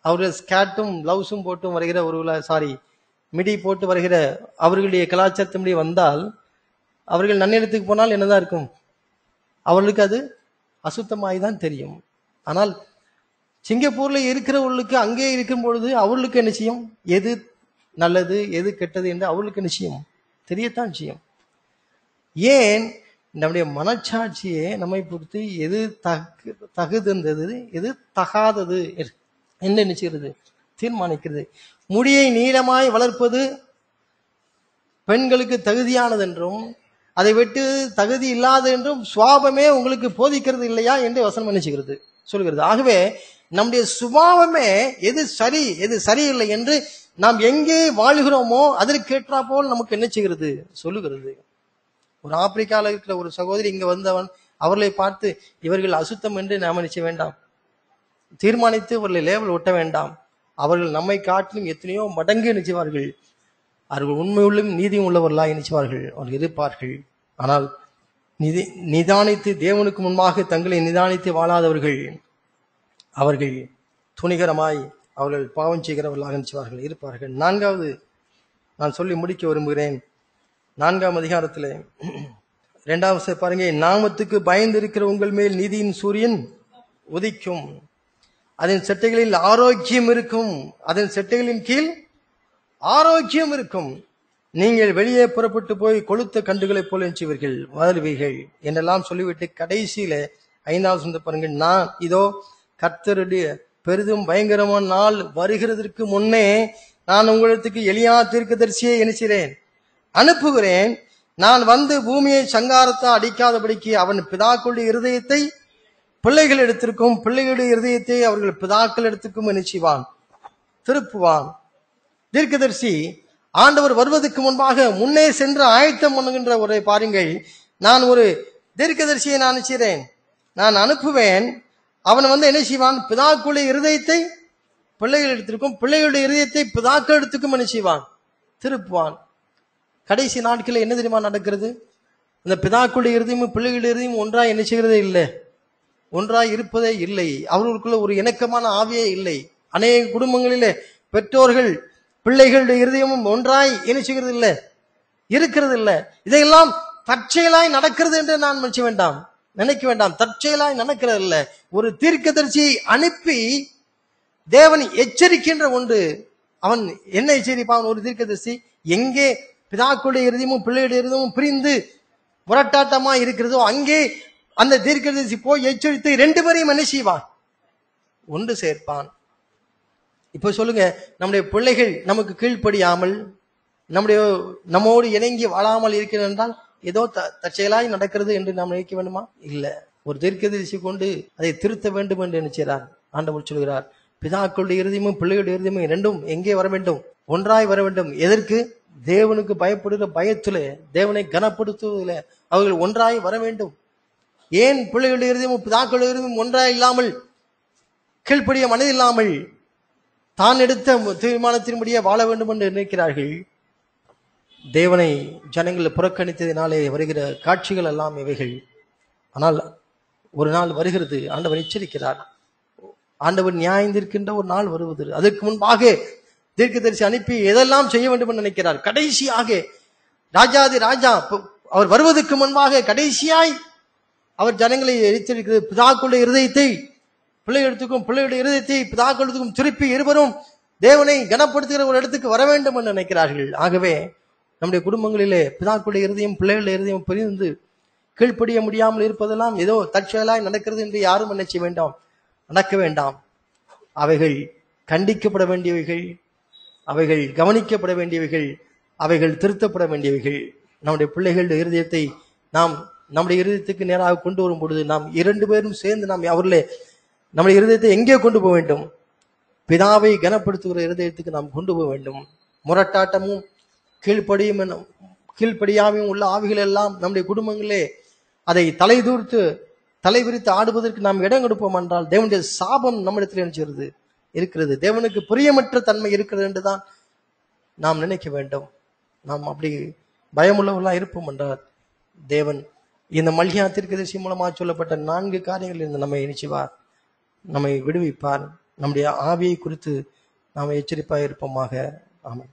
S1: அவர்கள் ஸ்கேர்ட்டும் பிளவுஸும் போட்டும் வருகிற மிடி போட்டு வருகிற அவர்களுடைய கலாச்சாரத்தின்படி வந்தால் அவர்கள் நன்னிடத்துக்கு போனால் என்னதான் இருக்கும்? அவர்களுக்கு அது அசுத்தமாய்தான் தெரியும். ஆனால் சிங்கப்பூர்ல இருக்கிறவர்களுக்கு அங்கே இருக்கும் பொழுது அவர்களுக்கு என்ன செய்யும்? எது நல்லது எது கெட்டது என்று அவர்களுக்கு நிச்சயம் தெரியத்தான் செய்யும். ஏன்? நம்முடைய மனச்சாட்சியே நம்மை பொறுத்து எது தகுந்தது எது தகாதது என்ன நினைச்சுகிறது, தீர்மானிக்கிறது. முடியை நீளமாய் வளர்ப்பது பெண்களுக்கு தகுதியானது என்றும் அதை விட்டு தகுதி இல்லாத என்றும் சுவாபமே உங்களுக்கு போதிக்கிறது இல்லையா என்று வசனம் நினைச்சுகிறது சொல்கிறது. ஆகவே நம்முடைய சுபாவமே எது சரி எது சரியில்லை என்று நாம் எங்கே வாழ்கிறோமோ அதற்கேற்றா போல் நமக்கு என்ன செய்கிறது சொல்லுகிறது. ஒரு ஆப்பிரிக்காவில் இருக்கிற ஒரு சகோதரி இங்க வந்தவன் அவர்களை பார்த்து இவர்கள் அசுத்தம் என்று நாம் நினைச்ச வேண்டாம், தீர்மானித்து அவர்களை லேபிள் ஒட்ட வேண்டாம். அவர்கள் நம்மை காட்டிலும் எத்தனையோ மடங்கு நினைச்சுவார்கள். அவர்கள் உண்மையுள்ளும் நீதியும் உள்ளவர்களாக நினைச்சுவார்கள், அவர்கள் இருப்பார்கள். ஆனால் நிதானித்து தேவனுக்கு முன்பாக தங்களை நிதானித்து வாழாதவர்கள் அவர்கள் துணிகரமாய் அவர்கள் பாவம் செய்கிறவர்களாக நினைச்சுவார்கள், இருப்பார்கள். நான்காவது நான் சொல்லி முடிக்க விரும்புகிறேன். 4ஆம் அதிகாரத்தில் 2வது பாருங்க. நாமத்துக்கு பயந்து இருக்கிற உங்கள் மேல் நீதியின் சூரியன் உதிக்கும், அதன் செட்டைகளில் ஆரோக்கியம் இருக்கும், அதன் செட்டைகளின் கீழ் ஆரோக்கியம் இருக்கும். நீங்கள் வெளியே புறப்பட்டு போய் கொளுத்த கண்டுகளைப் போல நினைச்சுவீர்கள் வளருவீர்கள் என்றெல்லாம் சொல்லிவிட்டு கடைசியில 5வது பாருங்க. நான் இதோ கர்த்தருடைய பெரிதும் பயங்கரமான நாள் வருகிறதற்கு முன்னே நான் உங்களுக்கு எலியா தீர்க்கதரிசியை எண்ணுகிறேன் அனுப்புகிறேன். நான் வந்து பூமியை சங்காரத்தால் அடிக்காதபடிக்கு அவன் பிதாக்களுடைய இருதயத்தை பிள்ளைகள் எடுத்திருக்கும், பிள்ளைகளுடைய இருதயத்தை அவர்கள் பிதாக்கள் எடுத்துக்கும் நினைச்சுவான், திருப்புவான். தீர்க்கதரிசி ஆண்டவர் வருவதற்கு முன்பாக முன்னே சென்று ஆயத்தம் பண்ணுகின்ற ஒரு பாருங்கள். நான் ஒரு தீர்க்கதரிசியை நான் நினைக்கிறேன், நான் அனுப்புவேன். அவன் வந்து என்ன செய்வான்? பிதாக்களுடைய இருதயத்தை பிள்ளைகள் எடுத்திருக்கும், பிள்ளைகளுடைய இருதயத்தை பிதாக்கள் எடுத்துக்கும் என்ன செய்வான்? திருப்புவான். கடைசி நாட்களில் என்ன தெரியுமா நடக்கிறது? அந்த பிதாக்களுடைய இருதயமும் பிள்ளைகளுடைய இருதயமும் ஒன்றாய் என்ன செய்கிறதே இல்லை, ஒன்றாய் இருப்பதே இல்லை. அவர்களுக்குள்ள ஒரு இணக்கமான ஆவியே இல்லை. அநேக குடும்பங்களிலே பெற்றோர்கள் பிள்ளைகளுடைய இருதயமும் ஒன்றாய் என்ன செய்கிறது இல்லை, இருக்கிறது இல்லை. இதையெல்லாம் தற்செயலாய் நடக்கிறது என்று நான் நினைக்க வேண்டாம். தற்செயலாய் நடக்கிறது இல்லை. ஒரு தீர்க்கதரிசியை அனுப்பி தேவன் எச்சரிக்கின்ற ஒன்று. அவன் என்ன எச்சரிப்பான்? ஒரு தீர்க்கதரிசி எங்கே பிதாக்களுடைய இருதயமும் பிள்ளையுடைய இருதயமும் பிரிந்து முரட்டாட்டமா இருக்கிறதோ அங்கே அந்த தீர்க்கதரிசி போய் எச்சரித்து 2 பேரையும் என்ன செய்வான்? ஒன்று சேர்ப்பான். இப்ப சொல்லுங்க, நம்முடைய பிள்ளைகள் நமக்கு கீழ்ப்படியாமல் நம்மோடு இணங்கி வாழாமல் இருக்கிறது என்றால் ஏதோ தற்செயலாய் நடக்கிறது என்று நாம் நினைக்க வேண்டுமா? இல்ல. ஒரு தீர்க்கதரிசி கொண்டு அதை திருத்த வேண்டும் என்று நினைச்சார். ஆண்டவர் சொல்கிறார், பிதாக்களுடைய இருதயமும் பிள்ளைகளுடைய இருதயமும் 2ம் எங்கே வர வேண்டும்? ஒன்றாய் வர வேண்டும். எதற்கு? தேவனுக்கு பயப்படுகிற பயத்துல, தேவனை கனப்படுத்துவதில் அவர்கள் ஒன்றாய் வர வேண்டும். ஏன் பிள்ளைகளுடைய இருதயமும் பிதாக்களுடைய இருதயமும் ஒன்றாய் இல்லாமல், கீழ்ப்படிய மனதில்லாமல் தான் எடுத்த தீர்மானத்தின்படியே வாழ வேண்டும் என்று நினைக்கிறார்கள்? தேவனை ஜனங்கள் புறக்கணித்ததினாலே வருகிற காட்சிகள் எல்லாம் இவைகள். ஆனால் ஒரு நாள் வருகிறது, ஆண்டவர் எச்சரிக்கிறார். ஆண்டவர் நியாயந்திருக்கின்ற ஒரு நாள் வருவது. அதற்கு முன்பாக தீர்க்கதரிசி அனுப்பி எதெல்லாம் செய்ய வேண்டும் என்று நினைக்கிறார். கடைசியாக ராஜாதி ராஜா அவர் வருவதற்கு முன்பாக கடைசியாய் அவர் ஜனங்களை எச்சரிக்கிறது. பிதாக்களுடைய இருதயத்தை பிள்ளைகளுக்கும் பிள்ளைகளுடைய இருதயத்தை பிதாக்களுக்கும் திருப்பி இருவரும் தேவனை கனப்படுத்துகிற ஒரு இடத்துக்கு வர வேண்டும் என்று நினைக்கிறார்கள். ஆகவே நம்முடைய குடும்பங்களிலே பிதாக்களுடைய இருதயம் பிள்ளைகளுடைய இருதயம் பிரிந்து கீழ்ப்படிய முடியாமல் இருப்பதெல்லாம் ஏதோ தற்செயலாய் நடக்கிறது என்று யாரும் நினைச்ச வேண்டாம், நடக்க வேண்டாம். அவைகள் கண்டிக்கப்பட வேண்டியவைகள், அவைகள் கவனிக்கப்பட வேண்டியவைகள், அவைகள் திருத்தப்பட வேண்டியவைகள். நம்முடைய பிள்ளைகளுடைய இருதயத்தை நாம் நம்முடைய இருதயத்துக்கு நேராக கொண்டு வரும் பொழுது நாம் 2 பேரும் சேர்ந்து நாம் அவர்களே நம்முடைய இருதயத்தை எங்கே கொண்டு போக வேண்டும்? பிதாவை கனப்படுத்துகிற இருதயத்துக்கு நாம் கொண்டு போக வேண்டும். முரட்டாட்டமும் கீழ்ப்படியாமையும் உள்ள ஆவிகள் எல்லாம் நம்முடைய குடும்பங்களே அதை தலைவிரித்து ஆடுவதற்கு நாம் இடம் கொடுப்போம் என்றால் தேவனுடைய சாபம் நம்மிடத்தில் நினைச்சிருது இருக்கிறது. தேவனுக்கு பிரியமற்ற தன்மை இருக்கிறது என்றுதான் நாம் நினைக்க வேண்டும். நாம் அப்படி பயமுள்ளவர்களாக இருப்போம் என்றால் தேவன் இந்த மல்கியா தீர்க்கதரிசி மூலமாக சொல்லப்பட்ட 4 காரியங்களில் இருந்து நம்மை நிச்சயவார், நம்மை விடுவிப்பார். நம்முடைய ஆவியை குறித்து நாம் எச்சரிப்பாக இருப்போமாக. ஆமென்.